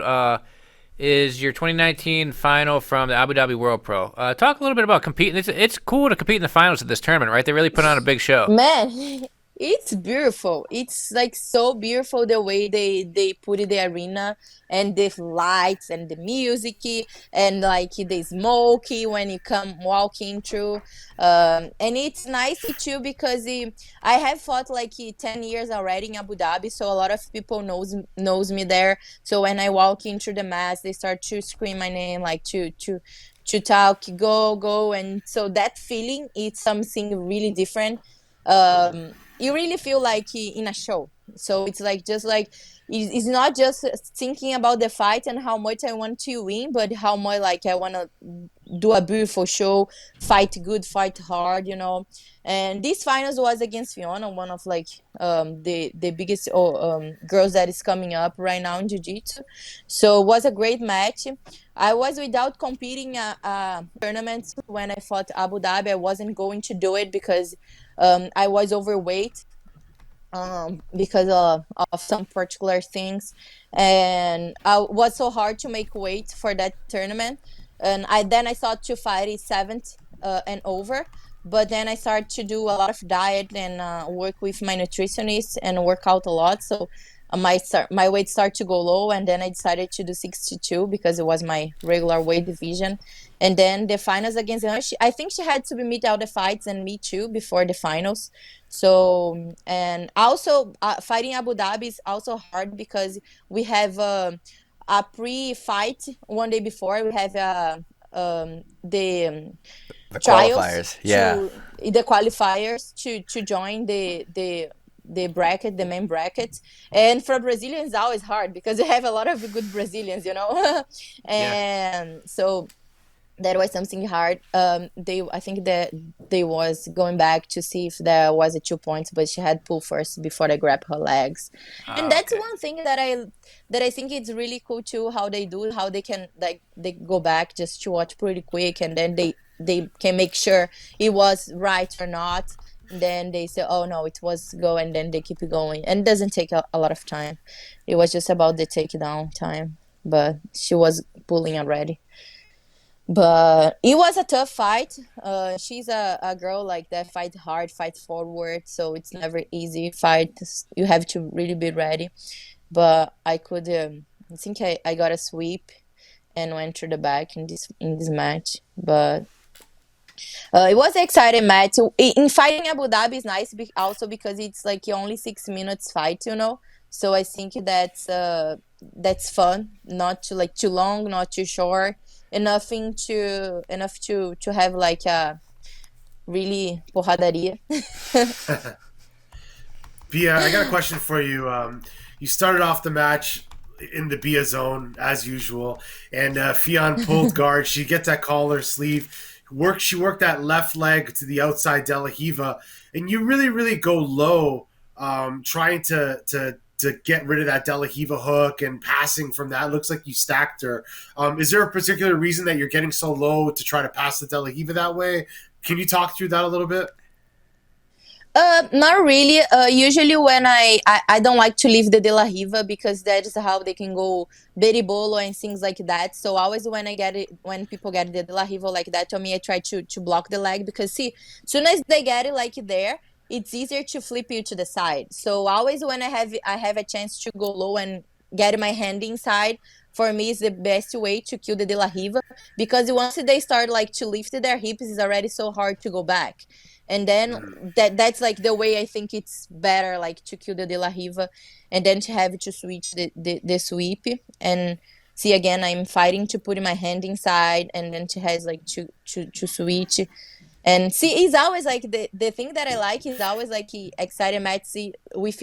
is your 2019 final from the Abu Dhabi World Pro. Talk a little bit about competing. It's cool to compete in the finals of this tournament, right? They really put on a big show. Man, It's beautiful. It's like so beautiful the way they put it the arena and the lights and the music and like the smoky when you come walking through. And it's nice too because I have fought like 10 years already in Abu Dhabi, so a lot of people knows me there. So when I walk into the mats, they start to scream my name, like to talk, go, go, and so that feeling is something really different. You really feel like in a show. So it's like just like it's not just thinking about the fight and how much I want to win, but how much like I want to do a beautiful show, fight good, fight hard, you know. And this finals was against Fiona, one of like the biggest girls that is coming up right now in jiu-jitsu. So it was a great match. I was without competing a tournament when I fought Abu Dhabi. I wasn't going to do it because I was overweight because of some particular things, and I was so hard to make weight for that tournament. And I thought to fight is seventh and over, but then I started to do a lot of diet and work with my nutritionist and work out a lot. So my weight started to go low, and then I decided to do 62 because it was my regular weight division. And then the finals against her, I think she had to be meet all the fights and me too before the finals. So and also fighting Abu Dhabi is also hard because we have a pre-fight one day before. We have the The trials qualifiers, yeah. the qualifiers to join the bracket, the main bracket. And for Brazilians it's always hard because you have a lot of good Brazilians, you know. And so that was something hard. I think that they was going back to see if there was a 2 points, but she had pull first before they grab her legs. And that's Okay. one thing that I think it's really cool too, how they do, how they can like they go back just to watch pretty quick, and then they can make sure it was right or not. And then they say, oh no, it was go, and then they keep it going, and it doesn't take a lot of time. It was just about the takedown time, but she was pulling already. But it was a tough fight. She's a girl like that, fight hard, fight forward, so it's never easy fight. You have to really be ready. But I could, I think I got a sweep and went to the back in this match. But it was an exciting match. In fighting Abu Dhabi is nice also because it's like only 6 minutes fight, you know. So I think that's fun, not too like too long, not too short, enough to have like a really porradaria. Bia, I got a question for you. You started off the match in the Bia zone as usual, and Fionn pulled guard. She gets that collar sleeve. She worked that left leg to the outside De La Hiva, and you really go low, trying to get rid of that De La Hiva hook and passing from that. It looks like you stacked her. Is there a particular reason that you're getting so low to try to pass the De La Hiva that way? Can you talk through that a little bit? Not really. Usually when I don't like to leave the De La Riva because that is how they can go beribolo and things like that. So always when I get it, when people get the De La Riva like that to me, I try to block the leg because see, soon as they get it like there, it's easier to flip you to the side. So always when I have a chance to go low and get my hand inside, for me is the best way to kill the De La Riva because once they start like to lift their hips, it's already so hard to go back. And then that's like the way I think it's better like to kill the De La Riva, and then to have to switch the sweep and see again I'm fighting to put my hand inside, and then she has like to switch. And see, it's always like the thing that I like is always like he excited match. See with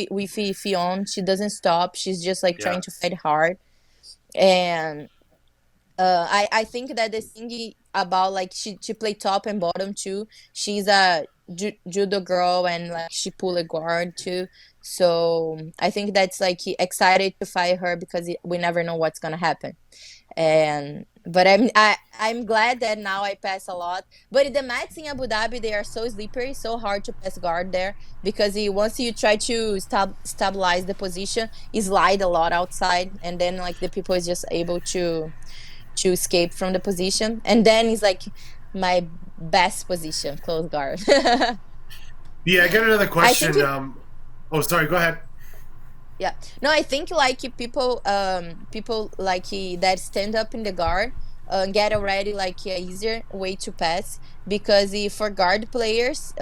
Fionn, she doesn't stop. She's just like trying to fight hard. And I think that the thing about like she played top and bottom too. She's a judo girl and like she pull a guard too. So I think that's like excited to fight her because we never know what's gonna happen. And but I'm glad that now I pass a lot. But the mats in Abu Dhabi, they are so slippery, so hard to pass guard there because once you try to stabilize the position, it slide a lot outside, and then like the people is just able to escape from the position, and then it's like my best position, close guard. Yeah, I got another question. think Oh, sorry. Go ahead. Yeah. No, I think like people like that stand up in the guard get already like a easier way to pass because for guard players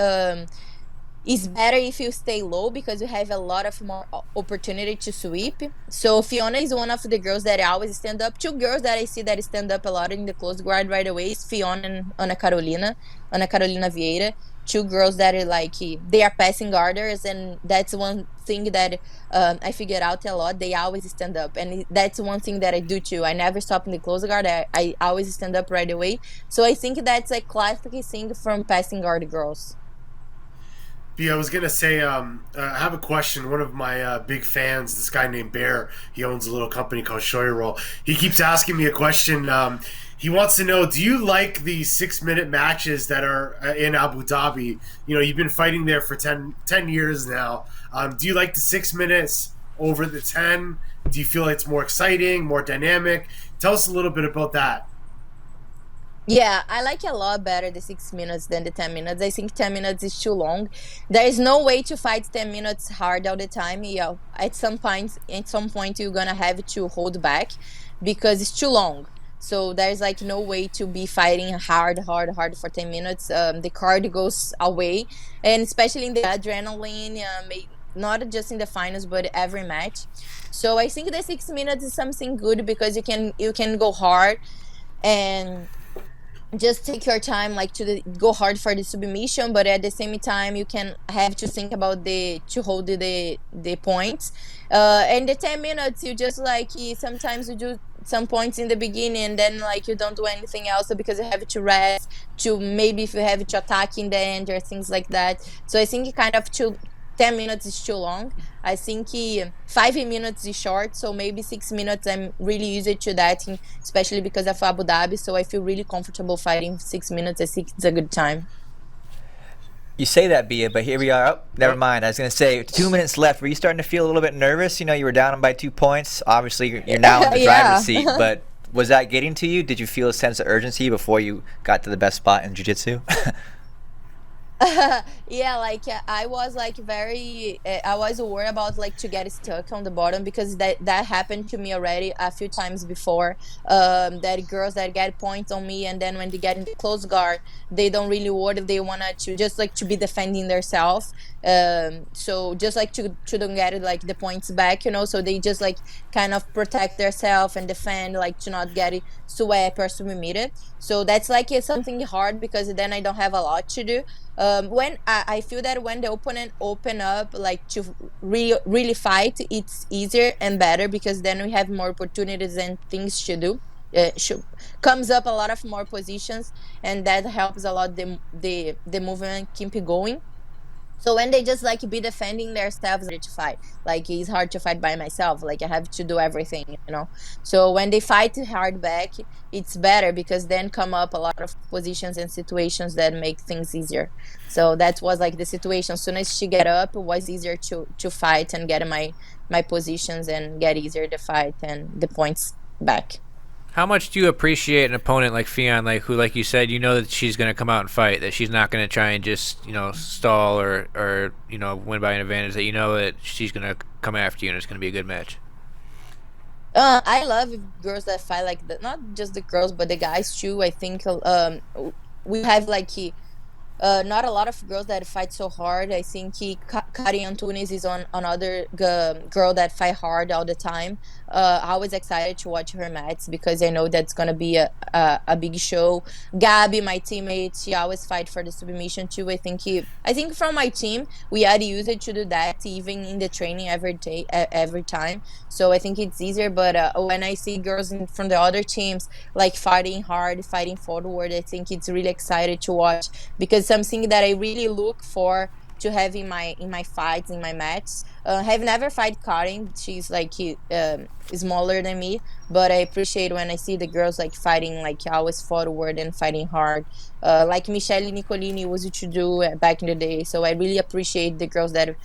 it's better if you stay low because you have a lot of more opportunity to sweep. So Fiona is one of the girls that always stand up. Two girls that I see that stand up a lot in the close guard right away is Fiona and Ana Carolina Vieira. Two girls that are like they are passing guarders, and that's one thing that I figured out a lot. They always stand up, and that's one thing that I do too. I never stop in the close guard. I always stand up right away. So I think that's a classic thing from passing guard girls. Yeah, I was gonna say, I have a question. One of my big fans, this guy named Bear, he owns a little company called Shoya Roll. He keeps asking me a question. He wants to know, do you like the 6-minute matches that are in Abu Dhabi? You know, you've been fighting there for 10 years now. Do you like the 6 minutes over the 10? Do you feel it's more exciting, more dynamic? Tell us a little bit about that. Yeah, I like a lot better the 6 minutes than the 10 minutes. I think 10 minutes is too long. There is no way to fight 10 minutes hard all the time. Yeah, at some point you're gonna have to hold back because it's too long. So there's like no way to be fighting hard for 10 minutes. The card goes away, and especially in the adrenaline, not just in the finals but every match. So I think the 6 minutes is something good because you can go hard and just take your time like go hard for the submission, but at the same time you can have to think about the to hold the points, and the 10 minutes you just like sometimes you do some points in the beginning and then like you don't do anything else because you have to rest to maybe if you have to attack in the end or things like that. So I think kind of 10 minutes is too long. I think 5 minutes is short, so maybe 6 minutes. I'm really used to that, especially because of Abu Dhabi. So I feel really comfortable fighting 6 minutes. I think it's a good time. You say that, Bia, but here we are. Oh, never mind. I was going to say, 2 minutes left. Were you starting to feel a little bit nervous? You know, you were down by 2 points. Obviously, you're now in the driver's seat, but was that getting to you? Did you feel a sense of urgency before you got to the best spot in jiu-jitsu? Yeah, like I was like I was worried about like to get stuck on the bottom because that happened to me already a few times before. That girls that get points on me and then when they get in the close guard they don't really worry, they wanna to just like to be defending themselves. So just like to don't get like the points back, you know, so they just like kind of protect themselves and defend, like to not get it swept or submitted. So that's like something hard because then I don't have a lot to do. When I feel that when the opponent open up like to really fight, it's easier and better because then we have more opportunities and things to do. Comes up a lot of more positions, and that helps a lot the movement keep going. So when they just like be defending themselves to fight, like it's hard to fight by myself. Like I have to do everything, you know. So when they fight hard back, it's better because then come up a lot of positions and situations that make things easier. So that was like the situation. As soon as she get up, it was easier to fight and get in my positions and get easier to fight and the points back. How much do you appreciate an opponent like Fionn, like who, like you said, you know that she's going to come out and fight, that she's not going to try and just, you know, stall or you know, win by an advantage, that you know that she's going to come after you and it's going to be a good match? I love girls that fight like that. Not just the girls, but the guys too. I think we have like not a lot of girls that fight so hard. I think Kari Antunes is on another girl that fight hard all the time. I was excited to watch her match because I know that's gonna be a big show. Gabi, my teammate, she always fight for the submission too. I think from my team we are used to do that even in the training every day, every time. So I think it's easier. But when I see girls from the other teams like fighting hard, fighting forward, I think it's really excited to watch because something that I really look for to have in my fights, in my matches. Have never fight Karin. She's like smaller than me, but I appreciate when I see the girls like fighting like always forward and fighting hard, like Michelle Nicolini used to do back in the day. So I really appreciate the girls that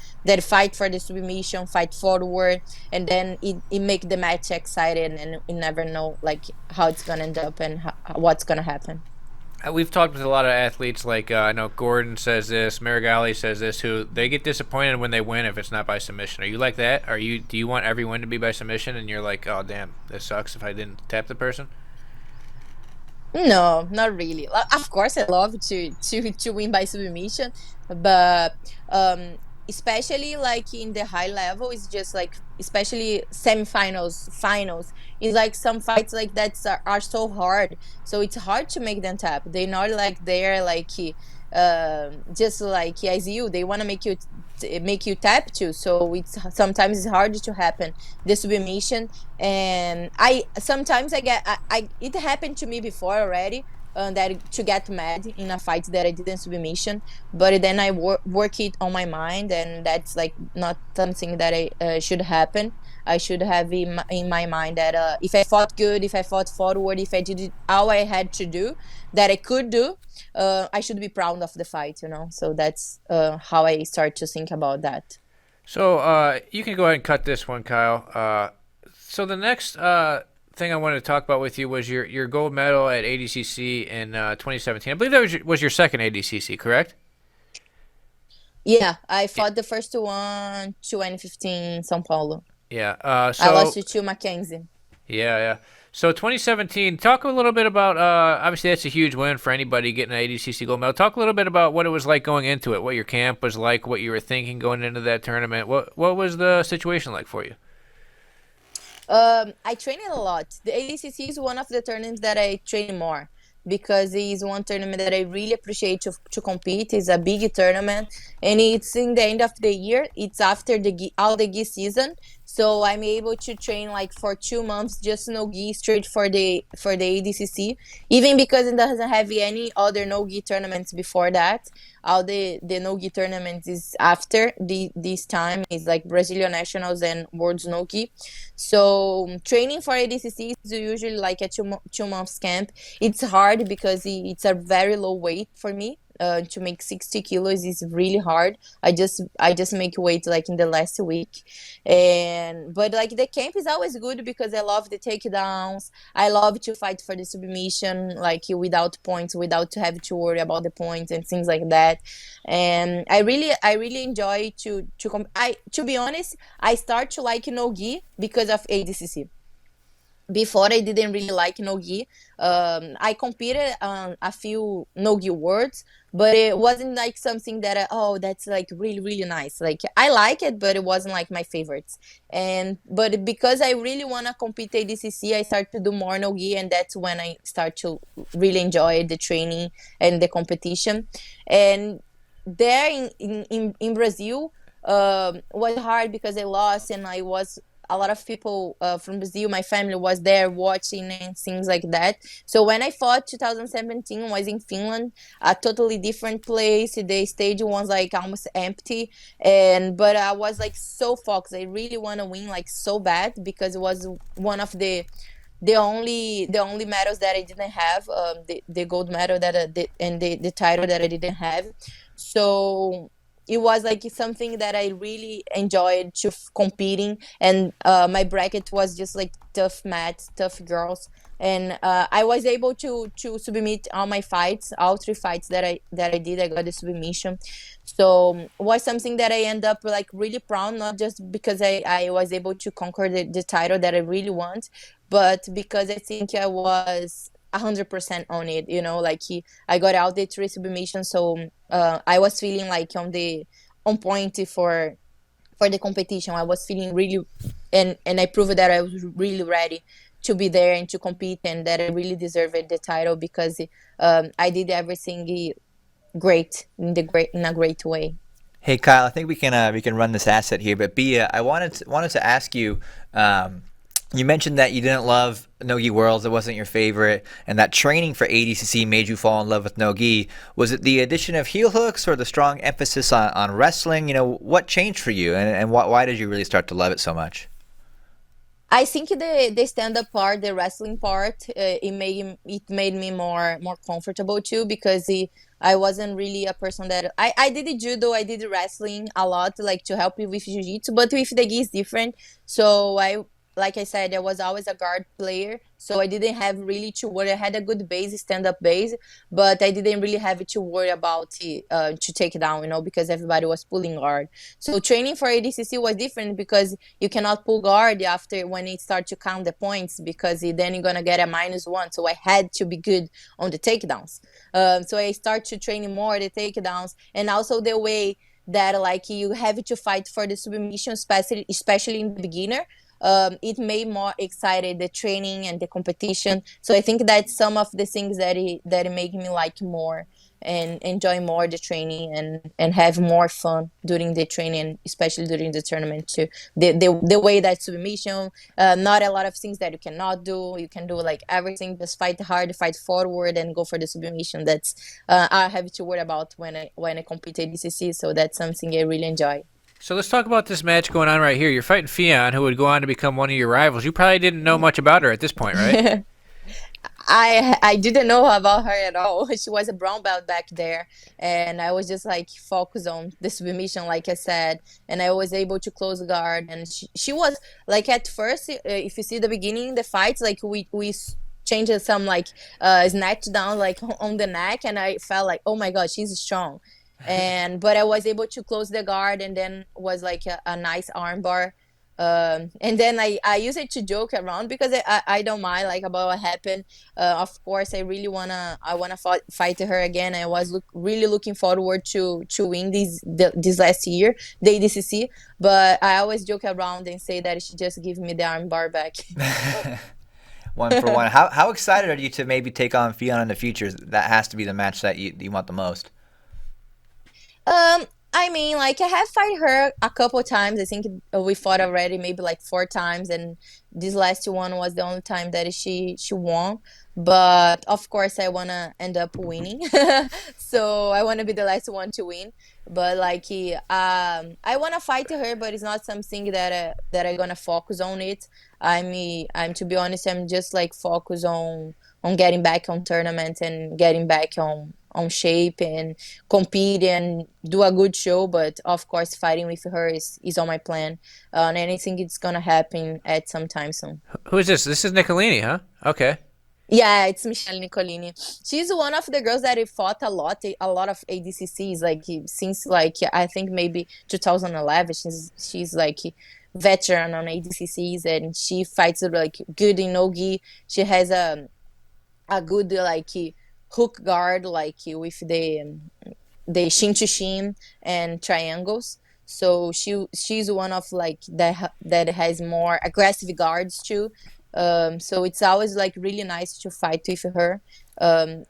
fight for the submission, fight forward, and then it make the match excited, and you never know like how it's gonna end up and what's gonna happen. We've talked with a lot of athletes, like I know Gordon says this, Marigali says this, who they get disappointed when they win if it's not by submission. Are you like that? Do you want every win to be by submission, and you're like, oh damn, this sucks if I didn't tap the person? No, not really. Of course, I love to win by submission, but especially like in the high level, it's just like especially semifinals, finals. It's like some fights like that are so hard, so it's hard to make them tap. They're not like they're like just like as you. They want to make you tap too. So it's sometimes it's hard to happen the submission, and I sometimes I get I it happened to me before already. That to get mad in a fight that I didn't submission, but then I work it on my mind, and that's like not something that I should happen. I should have in my mind that if I fought good, if I fought forward, if I did it, all I had to do that I could do, I should be proud of the fight, you know. So that's how I start to think about that. So you can go ahead and cut this one, Kyle. So the next thing I wanted to talk about with you was your gold medal at ADCC in 2017. I believe that was your second ADCC, correct? Yeah, I fought the first one 2015 São Paulo. Yeah. So I lost to Mackenzie. yeah. So 2017, talk a little bit about, obviously that's a huge win for anybody getting an ADCC gold medal. Talk a little bit about what it was like going into it, what your camp was like, what you were thinking going into that tournament. What was the situation like for you? I train it a lot. The ADCC is one of the tournaments that I train more because it is one tournament that I really appreciate to compete. It's a big tournament, and it's in the end of the year. It's after all the gi season, so I'm able to train like for 2 months just no gi straight for the ADCC. Even because it doesn't have any other no gi tournaments before that. All the no gi tournaments is after this time is like Brazilian Nationals and World's no gi. So training for ADCC is usually like a 2 months camp. It's hard because it's a very low weight for me. To make 60 kilos is really hard. I just make weight like in the last week, but like the camp is always good because I love the takedowns. I love to fight for the submission, like without points, without to have to worry about the points and things like that. And I really enjoy to be honest, I start to like no gi because of ADCC. Before I didn't really like no-gi. I competed on a few no-gi worlds, but it wasn't like something that that's like really really nice. Like I like it, but it wasn't like my favorites. But because I really want to compete ADCC, I start to do more no-gi, and that's when I start to really enjoy the training and the competition. And there in Brazil was hard because I lost, and I was a lot of people from Brazil, my family was there watching and things like that. So when I fought 2017 was in Finland, a totally different place. The stage was like almost empty, but I was like so focused. I really want to win like so bad because it was one of the only medals that I didn't have, the gold medal and the title that I didn't have. So it was like something that I really enjoyed to competing, and my bracket was just like tough mats, tough girls, and I was able to submit all my fights, all 3 fights that I did. I got the submission, so it was something that I end up like really proud, not just because I was able to conquer the title that I really want, but because I think I was 100% on it, you know, like I got out the 3 submissions, so I was feeling like on point for the competition. I was feeling really, and I proved that I was really ready to be there and to compete, and that I really deserved the title because I did everything great in a great way. Hey Kyle, I think we can run this asset here, but Bia, I wanted to ask you. You mentioned that you didn't love no-gi worlds; it wasn't your favorite, and that training for ADCC made you fall in love with no-gi. Was it the addition of heel hooks or the strong emphasis on wrestling? You know, what changed for you, and why did you really start to love it so much? I think the stand-up part, the wrestling part, it made me more comfortable too, because I wasn't really a person that I did the judo, I did the wrestling a lot, like to help you with jiu-jitsu, but with the gi is different. So like I said, I was always a guard player, so I didn't have really to worry. I had a good base, stand-up base, but I didn't really have to worry about to take down, because everybody was pulling guard. So training for ADCC was different because you cannot pull guard after when it start to count the points, because then you're gonna get a -1. So I had to be good on the takedowns. So I start to train more the takedowns, and also the way that like you have to fight for the submission, especially in the beginner. It made more excited the training and the competition. So I think that's some of the things that make me like more and enjoy more the training and have more fun during the training, especially during the tournament too. The way that submission, not a lot of things that you cannot do. You can do like everything, just fight hard, fight forward, and go for the submission. That's I have to worry about when I compete at ADCC. So that's something I really enjoy. So let's talk about this match going on right here. You're fighting Fionn, who would go on to become one of your rivals. You probably didn't know much about her at this point, right? I didn't know about her at all. She was a brown belt back there, and I was just like focused on the submission, like I said, and I was able to close guard. And she was like at first, if you see the beginning, the fights, like we changed some like snatch down like on the neck, and I felt like, oh my god, she's strong. But I was able to close the guard, and then was like a nice armbar. And then I use it to joke around because I don't mind like about what happened. Of course, I really wanna fight her again. I was really looking forward to win this last year, the ADCC. But I always joke around and say that she just give me the armbar back. 1-for-1. How excited are you to maybe take on Fionn in the future? That has to be the match that you want the most. I mean, like I have fight her a couple times. I think we fought already, maybe like 4 times, and this last one was the only time that she won. But of course, I wanna end up winning, so I wanna be the last one to win. But like, I wanna fight her, but it's not something that I'm gonna focus on it. I'm to be honest, I'm just like focused on getting back on tournament and getting back on shape and compete and do a good show. But of course, fighting with her is on my plan, and I think it's gonna happen at some time soon. Who is this? This is Nicolini, huh? Okay. Yeah, it's Michelle Nicolini. She's one of the girls that fought a lot of ADCCs, like since like I think maybe 2011. She's like veteran on ADCCs, and she fights like good in no-gi. She has a good like hook guard, like with the shin to shin and triangles. So she's one of like that has more aggressive guards too. So it's always like really nice to fight with her. I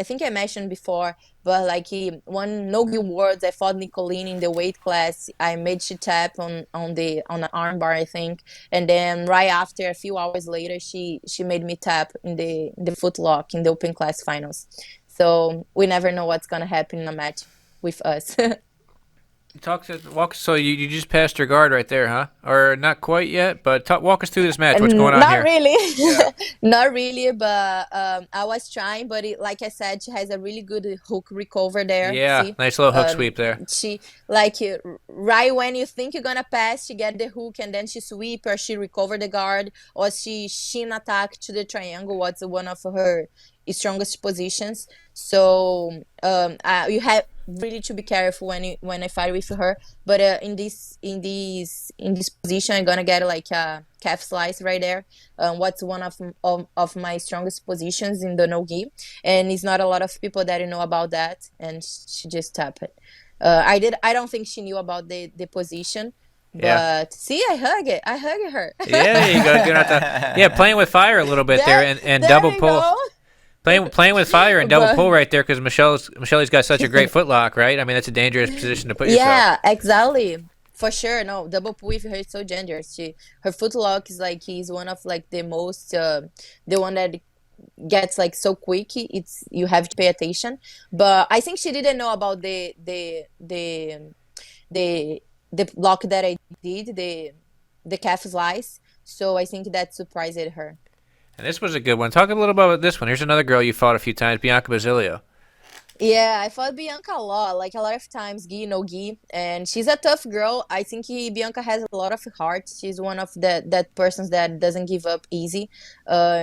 think I mentioned before, but like one no-gi words, I fought Nicolini in the weight class. I made she tap on the armbar, I think, and then right after, a few hours later, she made me tap in the foot lock in the open class finals. So we never know what's gonna happen in a match with us. So you just passed your guard right there, huh? Or not quite yet, but walk us through this match. What's going on Not here? really. Yeah. Not really, but I was trying, but like I said, she has a really good hook recover there. Yeah, See? nice little hook sweep there. She like right when you think you're gonna pass, she get the hook and then she sweep, or she recover the guard, or she shin attack to the triangle. What's one of her strongest positions. So you have really to be careful when I fight with her. But in this position, I'm gonna get like a calf slice right there. What's one of my strongest positions in the no-gi, and it's not a lot of people that know about that. And she just tapped it. I don't think she knew about the position. Yeah. But see, I hug her. Yeah, there you go. Yeah, playing with fire a little bit there and double pull. Go. Playing with fire and double pull right there, because Michelle's got such a great footlock, right? I mean, that's a dangerous position to put yourself. Yeah, exactly. For sure. No, double pull with her is so dangerous. Her footlock is like, he's one of like the most the one that gets like so quick. You have to pay attention. But I think she didn't know about the block that I did, the calf slice. So I think that surprised her. And this was a good one. Talk a little about this one. Here's another girl you fought a few times, Bianca Basilio. Yeah, I fought Bianca a lot, like a lot of times, Gi no Gi, and she's a tough girl. I think Bianca has a lot of heart. She's one of that persons that doesn't give up easy.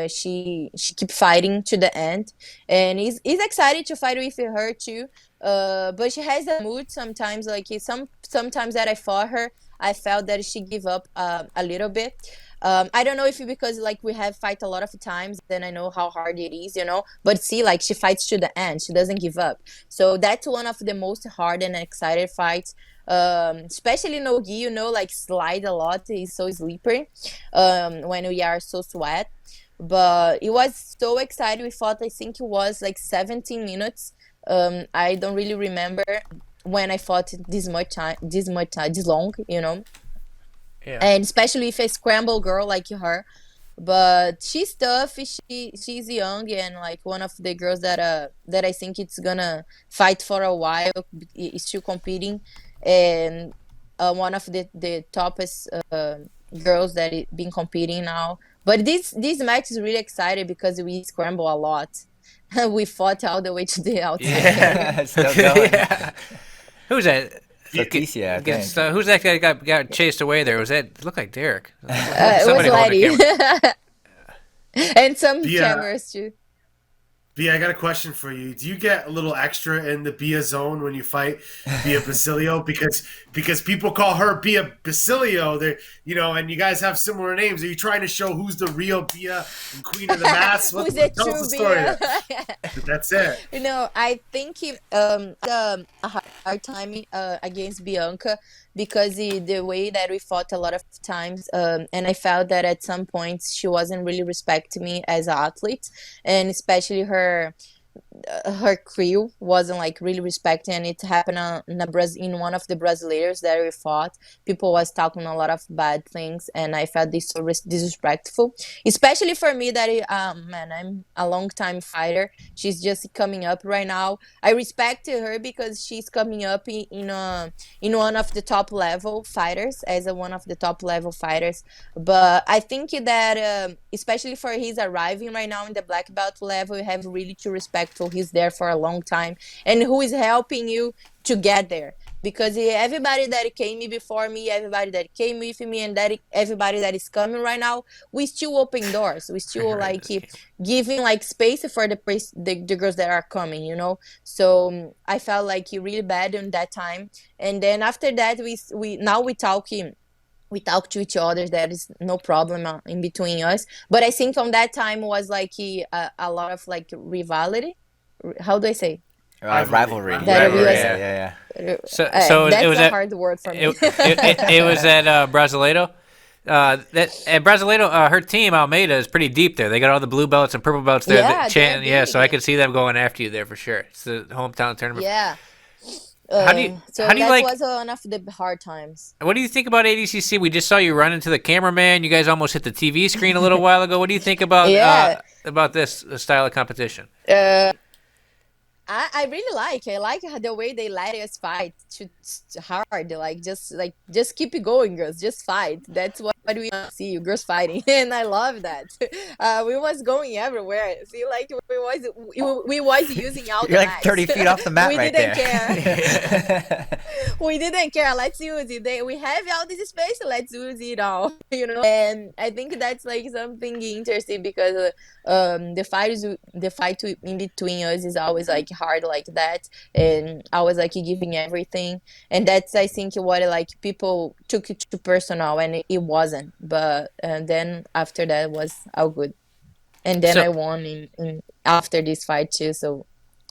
She keep fighting to the end, and he's excited to fight with her too. But she has a mood sometimes. Like sometimes that I fought her, I felt that she give up a little bit. I don't know if because like we have fight a lot of times, then I know how hard it is, you know. But see, like she fights to the end, she doesn't give up. So that's one of the most hard and excited fights. Especially Nogi, you know, like slide a lot. He's so slippery. When we are so sweat, but it was so excited. We fought. I think it was like 17 minutes. I don't really remember when I fought this long, you know, Yeah. and especially if a scramble girl like her. But she's tough. She's young and like one of the girls that I think it's gonna fight for a while. Is still competing, and one of the toppest girls that been competing now. But this match is really excited because we scramble a lot. We fought all the way to the outside. Yeah, still going. Yeah. Who's that? Leticia, I Against, think. who's that guy got chased away there? Was that looked like Derek? It was Somebody holding a Letty. camera. And some Yeah. cameras too. B, I got a question for you. Do you get a little extra in the Bia zone when you fight Bia Basilio? Because people call her Bia Basilio. They, you know, and you guys have similar names. Are you trying to show who's the real Bia and Queen of the Mass? Who's the Tell true us the story. Bia? That's it. You know, I think a hard time against Bianca because the way that we fought a lot of times, and I felt that at some points she wasn't really respecting me as an athlete, and especially her crew wasn't like really respecting, and it happened in one of the Brazilians that we fought. People was talking a lot of bad things, and I felt this so disrespectful, especially for me that man, I'm a long time fighter. She's just coming up right now. I respect her because she's coming up in one of the top level fighters as one of the top level fighters. But I think that especially for his arriving right now in the black belt level, you have really to respect for he's there for a long time and who is helping you to get there. Because everybody that came before me, everybody that came with me, and everybody that is coming right now, we still open doors. We still like giving like space for the girls that are coming, you know. So I felt like really bad in that time. And then after that, we now we talking. We talk to each other. There is no problem in between us. But I think on that time was like a lot of like rivalry. How do I say? Rivalry. That Rivalry, was- yeah. So that's it was a at hard word for me. it was at Brasileiro. That at Brasileiro, her team Almeida is pretty deep there. They got all the blue belts and purple belts there. Yeah, they're Yeah. So I big. could see them going after you there for sure. It's the hometown tournament. Yeah. How do you that like? was one of the hard times. What do you think about ADCC? We just saw you run into the cameraman. You guys almost hit the TV screen a little while ago. What do you think about Yeah. about this style of competition? I really like. I like the way they let us fight hard. Just keep it going, girls. Just fight. That's what we want to see you girls fighting, and I love that. We was going everywhere. See, like we was using all You're the like 30 feet off the mat We right didn't there. care. We didn't care. Let's use it. We have all this space. Let's use it all. You know. And I think that's like something interesting because the fight in between us is always like hard like that, and I was like giving everything, and that's I think what like people took it to personal, and it wasn't. But then after that was all good, and then So- I won in after this fight too, so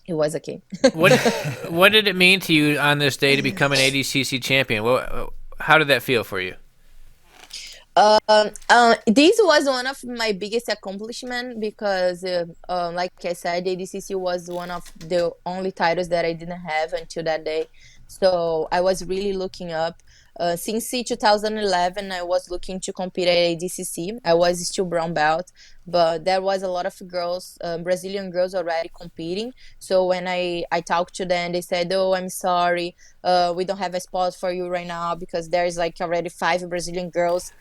it was okay. What did it mean to you on this day to become an ADCC champion? How did that feel for you? This was one of my biggest accomplishment because, like I said, ADCC was one of the only titles that I didn't have until that day. So I was really looking up. Since 2011, I was looking to compete at ADCC. I was still brown belt, but there was a lot of girls, Brazilian girls already competing. So when I talked to them, they said, "Oh, I'm sorry, we don't have a spot for you right now because there's like already 5 Brazilian girls."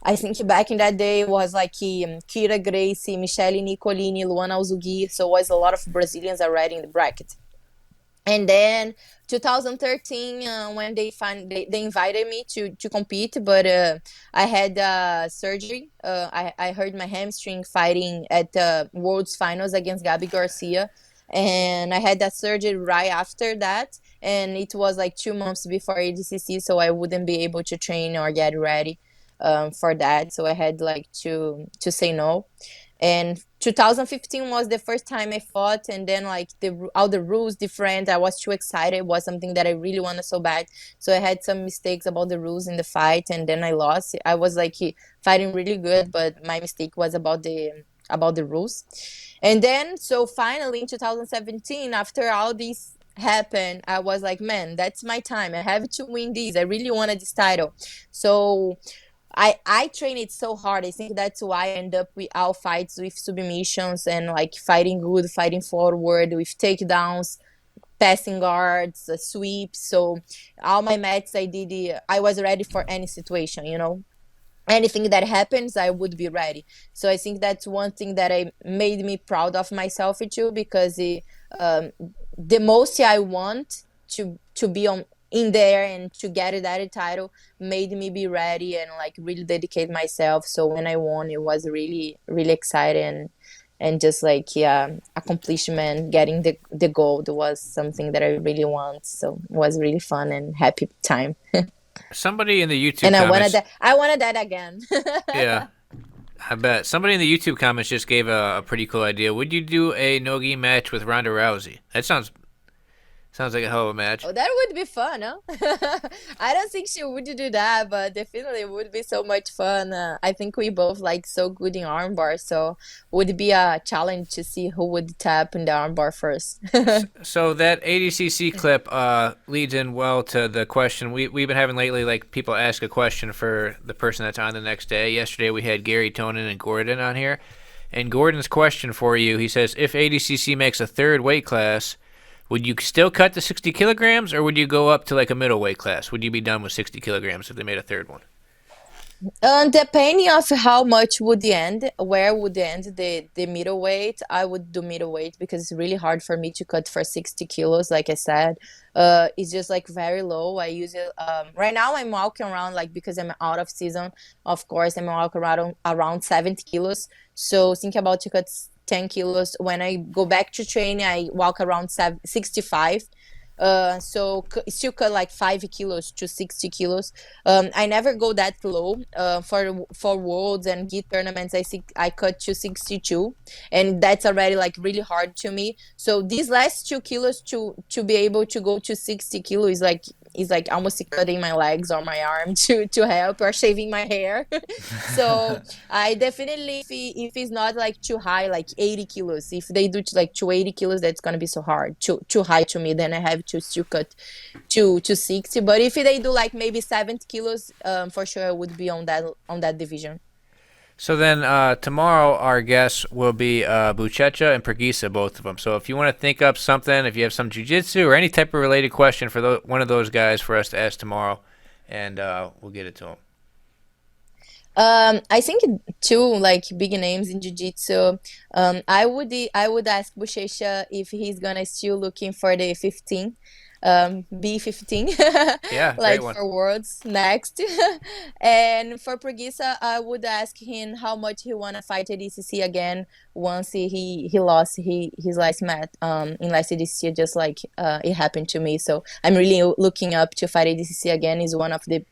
I think back in that day was like Kira Gracie, Michele Nicolini, Luana Alzugui. So it was a lot of Brazilians already in the bracket. And then 2013, when they invited me to compete, but I had surgery. I hurt my hamstring fighting at the World's Finals against Gabi Garcia, and I had that surgery right after that. And it was like 2 months before ADCC, so I wouldn't be able to train or get ready for that. So I had like to say no. And 2015 was the first time I fought, and then like all the rules different. I was too excited. It was something that I really wanted so bad. So I had some mistakes about the rules in the fight, and then I lost. I was like fighting really good, but my mistake was about the rules. And then so finally in 2017, after all these happened, I was like, man, that's my time. I have to win this. I really wanted this title. So I train it so hard. I think that's why I end up with all fights with submissions and like fighting good, fighting forward with takedowns, passing guards, sweeps. So all my matches I did, I was ready for any situation. Anything that happens, I would be ready. So I think that's one thing that I made me proud of myself too, because um, the most I want to be on in there and to get that title made me be ready and like really dedicate myself. So when I won, it was really really exciting, and just like accomplishment, getting the gold was something that I really want. So it was really fun and happy time. Somebody in the YouTube And comments, I wanted that again. yeah, I bet somebody in the YouTube comments just gave a pretty cool idea. Would you do a no-gi match with Ronda Rousey? That sounds like a hell of a match. Oh, that would be fun, huh? I don't think she would do that, but definitely it would be so much fun. I think we both like so good in armbar, so would be a challenge to see who would tap in the armbar first. So that ADCC clip leads in well to the question we've been having lately. Like people ask a question for the person that's on the next day. Yesterday we had Gary, Tonin, and Gordon on here, and Gordon's question for you. He says, if ADCC makes a third weight class, would you still cut to 60 kilograms, or would you go up to like a middleweight class? Would you be done with 60 kilograms if they made a third one? Depending of how much would the end, where would the end the middleweight, I would do middleweight because it's really hard for me to cut for 60 kilos. Like I said, it's just like very low. I use it right now. I'm walking around like because I'm out of season. Of course, I'm walking around 70 kilos. So think about to cut 10 kilos. When I go back to training, I walk around 65. So still cut like 5 kilos to 60 kilos. I never go that low. For worlds and gi tournaments, I think I cut to 62, and that's already like really hard to me. So these last 2 kilos to be able to go to 60 kilos is like almost cutting my legs or my arm to help, or shaving my hair. So I definitely, if it's not like too high, like 80 kilos, if they do like to 80 kilos, that's gonna be so hard, too high to me. Then I have to still cut to 60. But if they do like maybe 70 kilos, for sure I would be on that division. So then tomorrow our guests will be Buchecha and Pergisa, both of them. So if you want to think up something, if you have some jiu-jitsu or any type of related question for one of those guys for us to ask tomorrow, and we'll get it to them. I think two like big names in jiu-jitsu. I would ask Buchecha if he's gonna still looking for the 15. B15. Yeah, Like great one. for worlds next. And for Preguiça, I would ask him how much he wanna fight at ADCC again once he lost his last match in last ADCC, just like it happened to me. So I'm really looking up to fight ADCC again. Is one of the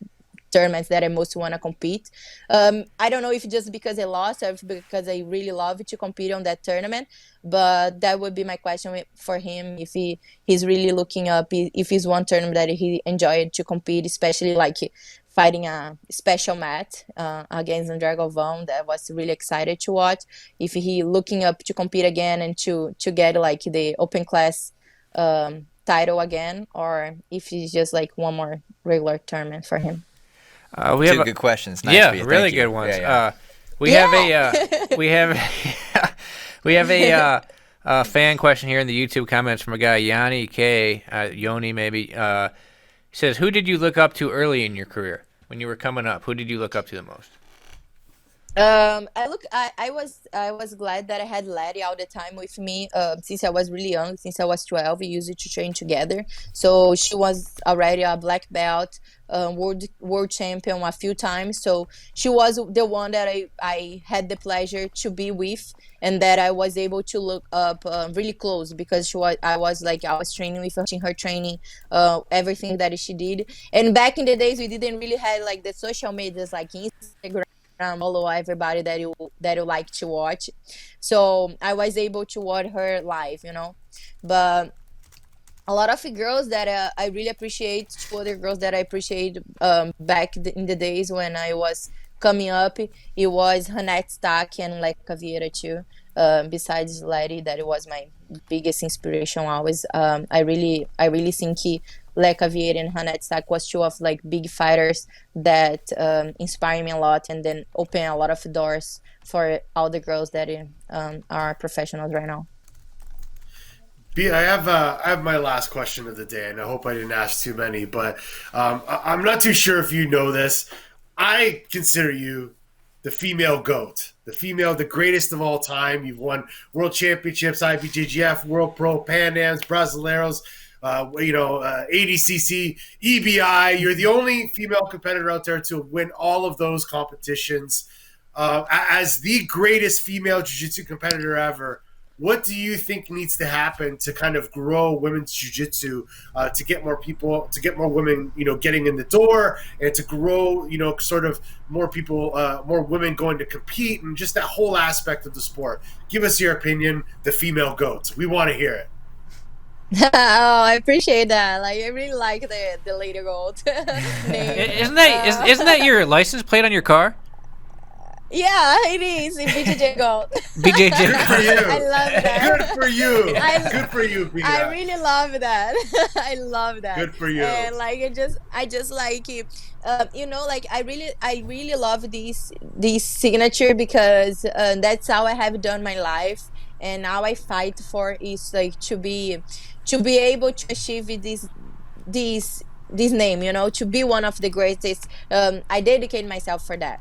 tournaments that I most want to compete. I don't know if just because I lost or if because I really love to compete on that tournament, but that would be my question for him, if he's really looking up, if he's one tournament that he enjoyed to compete, especially like fighting a special match against André Galvão that was really excited to watch. If he looking up to compete again and to get like the open class title again, or if it's just like one more regular tournament for him. We have Two good questions. Nice yeah, for you. really Thank you. good ones. Yeah, yeah. We have a fan question here in the YouTube comments from a guy, Yanni K. Yoni maybe. He says, "Who did you look up to early in your career when you were coming up? Who did you look up to the most?" I was glad that I had Letty all the time with me. Since I was really young, since I was 12, we used to train together. So she was already a black belt, world champion a few times. So she was the one that I had the pleasure to be with, and that I was able to look up really close, because I was training with her, watching her training, everything that she did. And back in the days, we didn't really have like the social medias like Instagram, follow everybody that you like to watch. So I was able to watch her live. But a lot of girls that I really appreciate, two other girls that I appreciate back in the days when I was coming up, it was Hanette Stack and Leka Vieira too. Besides Letty, that it was my biggest inspiration always. I really think Leka Vieira and Hanette Stack was two of like big fighters that inspire me a lot, and then open a lot of doors for all the girls that are professionals right now. I have my last question of the day, and I hope I didn't ask too many, but I'm not too sure if you know this. I consider you the female goat, the greatest of all time. You've won world championships, IBJJF, World Pro, Pan Ams, Brasileiros, ADCC, EBI. You're the only female competitor out there to win all of those competitions. As the greatest female jiu-jitsu competitor ever, what do you think needs to happen to kind of grow women's jiu-jitsu, to get more people, to get more women, getting in the door, and to grow, sort of more people, more women going to compete, and just that whole aspect of the sport? Give us your opinion, the female goats. We want to hear it. Oh, I appreciate that. Like, I really like the lady gold name. Isn't that your license plate on your car? Yeah, it is in BJJ Gold. BJJ. Good for you. I love that. Good for you. I, Good for you, Big I Guy. really love that. I love that. Good for you. And like, I just like it. Like, I really love this signature, because that's how I have done my life, and now I fight for is like to be able to achieve this this name, to be one of the greatest. I dedicate myself for that.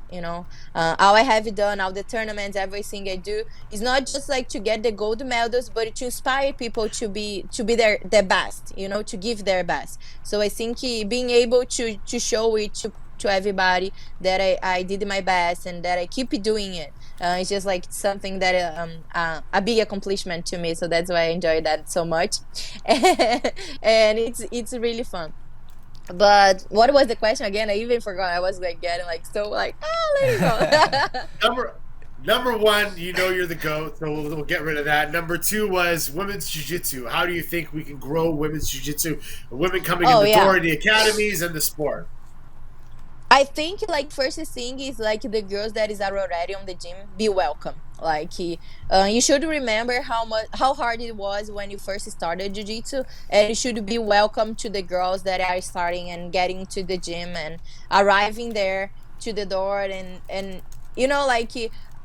All I have done, all the tournaments, everything I do is not just like to get the gold medals, but to inspire people to be their best, to give their best. So I think being able to show it to everybody that I did my best, and that I keep doing it. It's just like something that a big accomplishment to me. So that's why I enjoy that so much, and it's really fun. But what was the question again? I even forgot. I was like getting like so like, let it go. Number number one, you're the GOAT, so we'll get rid of that. Number two was women's jiu-jitsu. How do you think we can grow women's jiu-jitsu? Women coming in Oh the yeah. door, the academies, and the sport. I think like first thing is like the girls that is already on the gym be welcome. Like you should remember how hard it was when you first started jiu-jitsu, and you should be welcome to the girls that are starting and getting to the gym and arriving there to the door. And like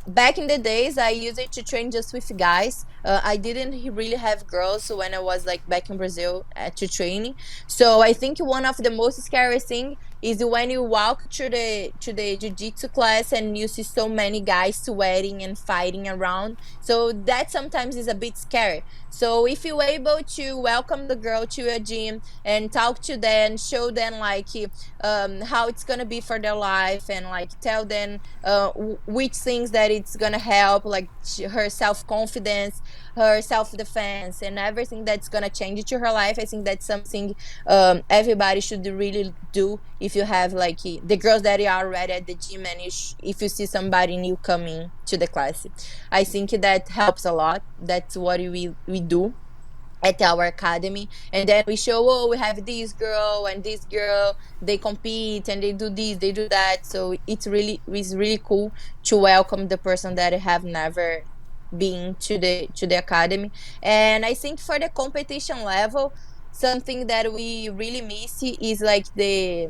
back in the days I used it to train just with guys. I didn't really have girls when I was like back in Brazil to training. So I think one of the most scary thing is when you walk to the jiu-jitsu class and you see so many guys sweating and fighting around. So that sometimes is a bit scary. So if you're able to welcome the girl to your gym and talk to them, show them like how it's gonna be for their life, and like tell them which things that it's gonna help, like her self-confidence, her self-defense, and everything that's gonna change to her life. I think that's something everybody should really do. If you have like the girls that are already at the gym, and if you see somebody new coming to the class, I think that helps a lot. That's what we do at our academy. And then we show, oh, we have this girl and this girl, they compete and they do this, they do that. So it's really cool to welcome the person that have never been to the academy. And I think for the competition level, something that we really miss is like the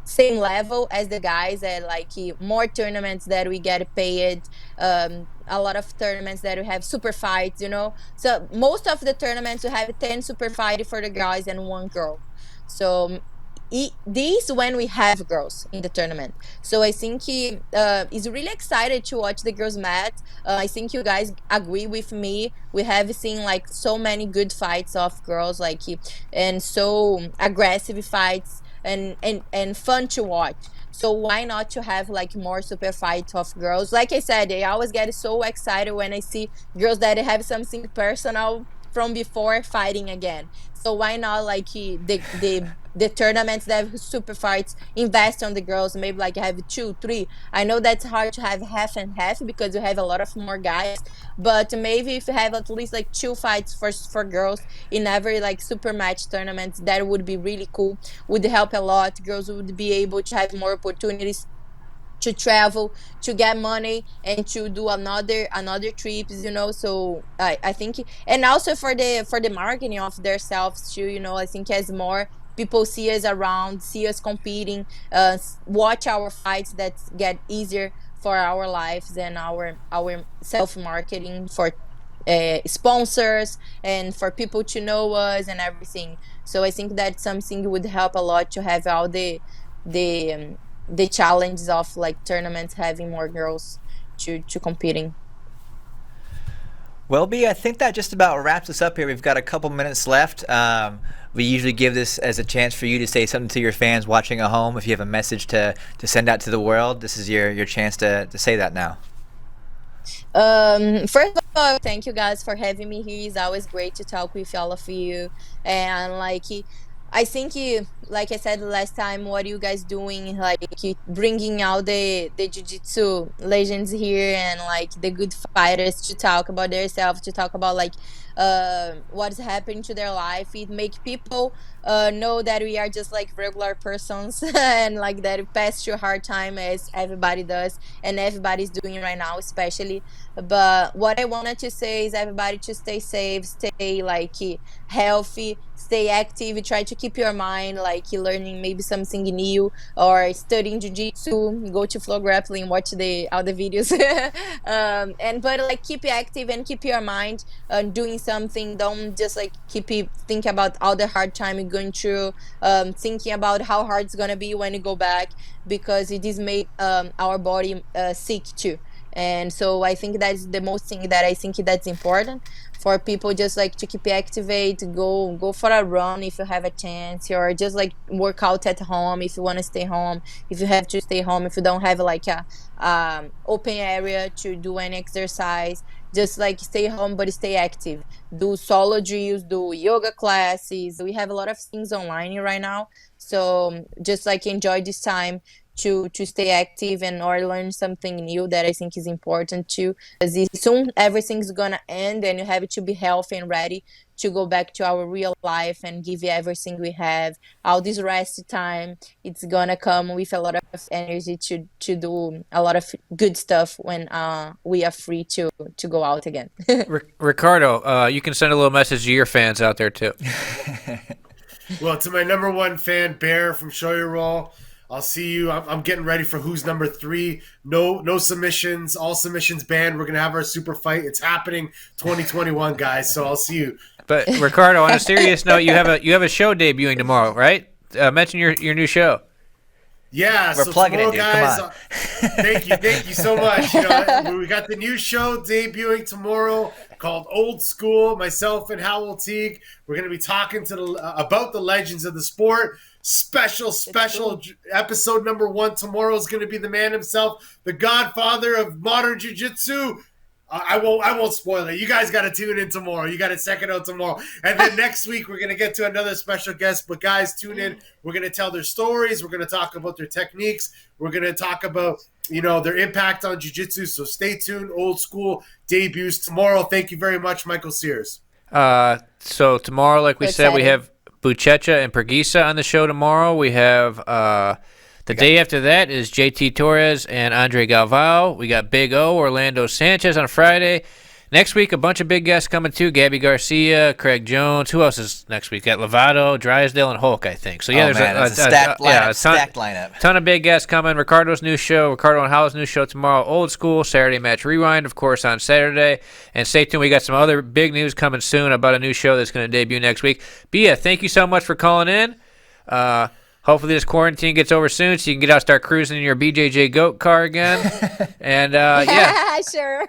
same level as the guys, and like more tournaments that we get paid, a lot of tournaments that we have super fights. So most of the tournaments we have 10 super fight for the guys and one girl. So this when we have girls in the tournament. So I think he is really excited to watch the girls match. I think you guys agree with me. We have seen like so many good fights of girls, like and so aggressive fights and fun to watch. So why not to have like more super fights of girls? Like I said, I always get so excited when I see girls that have something personal from before fighting again. So why not like the tournaments that have super fights invest on the girls, maybe like have two, three. I know that's hard to have half and half because you have a lot of more guys, but maybe if you have at least like two fights for girls in every like super match tournaments, that would be really cool. Would help a lot. Girls would be able to have more opportunities to travel, to get money, and to do another trips, so I think, and also for the marketing of themselves too, I think as more people see us around, see us competing, watch our fights, that get easier for our lives and our self marketing for sponsors and for people to know us and everything. So I think that something would help a lot to have all the the challenges of like tournaments having more girls to competing. Well, B, I think that just about wraps us up here. We've got a couple minutes left. We usually give this as a chance for you to say something to your fans watching at home. If you have a message to send out to the world, this is your chance to say that now. First of all, thank you guys for having me here. It's always great to talk with all of you. And like, I think, like I said last time, what you guys doing, like bringing out the jiu-jitsu legends here and like the good fighters to talk about themselves, to talk about like what's happening to their life. It make people know that we are just like regular persons and like that pass through a hard time as everybody does and everybody's doing right now, especially. But what I wanted to say is everybody to stay safe, stay like healthy, stay active, try to keep your mind like learning maybe something new or studying jiu-jitsu, go to FloGrappling, watch all the videos. And but like keep active and keep your mind doing something. Don't just like think about all the hard time you're going through, thinking about how hard it's gonna be when you go back, because it is made our body sick too. And so I think that's the most thing that I think that's important for people, just like to keep activate, go for a run if you have a chance, or just like work out at home if you want to stay home, if you have to stay home, if you don't have like a open area to do any exercise, just like stay home but stay active, do solo drills, do yoga classes. We have a lot of things online right now, so just like enjoy this time to stay active and or learn something new, that I think is important too. Because soon everything's gonna end and you have to be healthy and ready to go back to our real life and give you everything we have. All this rest time, it's gonna come with a lot of energy to do a lot of good stuff when we are free to go out again. Ricardo, you can send a little message to your fans out there too. Well, to my number one fan, Bear from Show Your Roll, I'll see you. I'm getting ready for who's number 3. No submissions. All submissions banned. We're going to have our super fight. It's happening 2021, guys. So I'll see you. But Ricardo, on a serious note, you have a show debuting tomorrow, right? Mention your new show. Yeah, we're so plugging tomorrow, it, dude. guys. Come on. Thank you so much. We got the new show debuting tomorrow called Old School. Myself and Howell Teague. We're going to be talking about the legends of the sport. Special episode number 1 tomorrow is going to be the man himself, the godfather of modern jiu-jitsu. I won't spoil it. You guys got to tune in tomorrow. You got to check it out tomorrow. And then next week, we're going to get to another special guest. But guys, tune in. We're going to tell their stories. We're going to talk about their techniques. We're going to talk about, their impact on jiu-jitsu. So stay tuned. Old School debuts tomorrow. Thank you very much, Michael Sears. So tomorrow, like we said, we have Buchecha and Perguisa on the show tomorrow. We have the day after that is JT Torres and Andre Galvao. We got Big O, Orlando Sanchez on Friday. Next week, a bunch of big guests coming too. Gabby Garcia, Craig Jones. Who else is next week? Got Lovato, Drysdale, and Hulk, I think. So yeah, there's a stacked lineup. Ton of big guests coming. Ricardo's new show, Ricardo and Howell's new show tomorrow. Old School, Saturday Match Rewind, of course, on Saturday. And stay tuned. We got some other big news coming soon about a new show that's going to debut next week. Bia, thank you so much for calling in. hopefully this quarantine gets over soon so you can get out and start cruising in your BJJ goat car again. And yeah, Sure.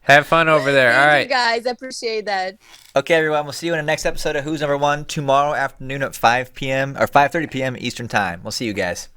have fun over there. All Thank right. you guys. I appreciate that. Okay, everyone. We'll see you in the next episode of Who's Number One tomorrow afternoon at 5 p.m. or 5:30 p.m. Eastern Time. We'll see you guys.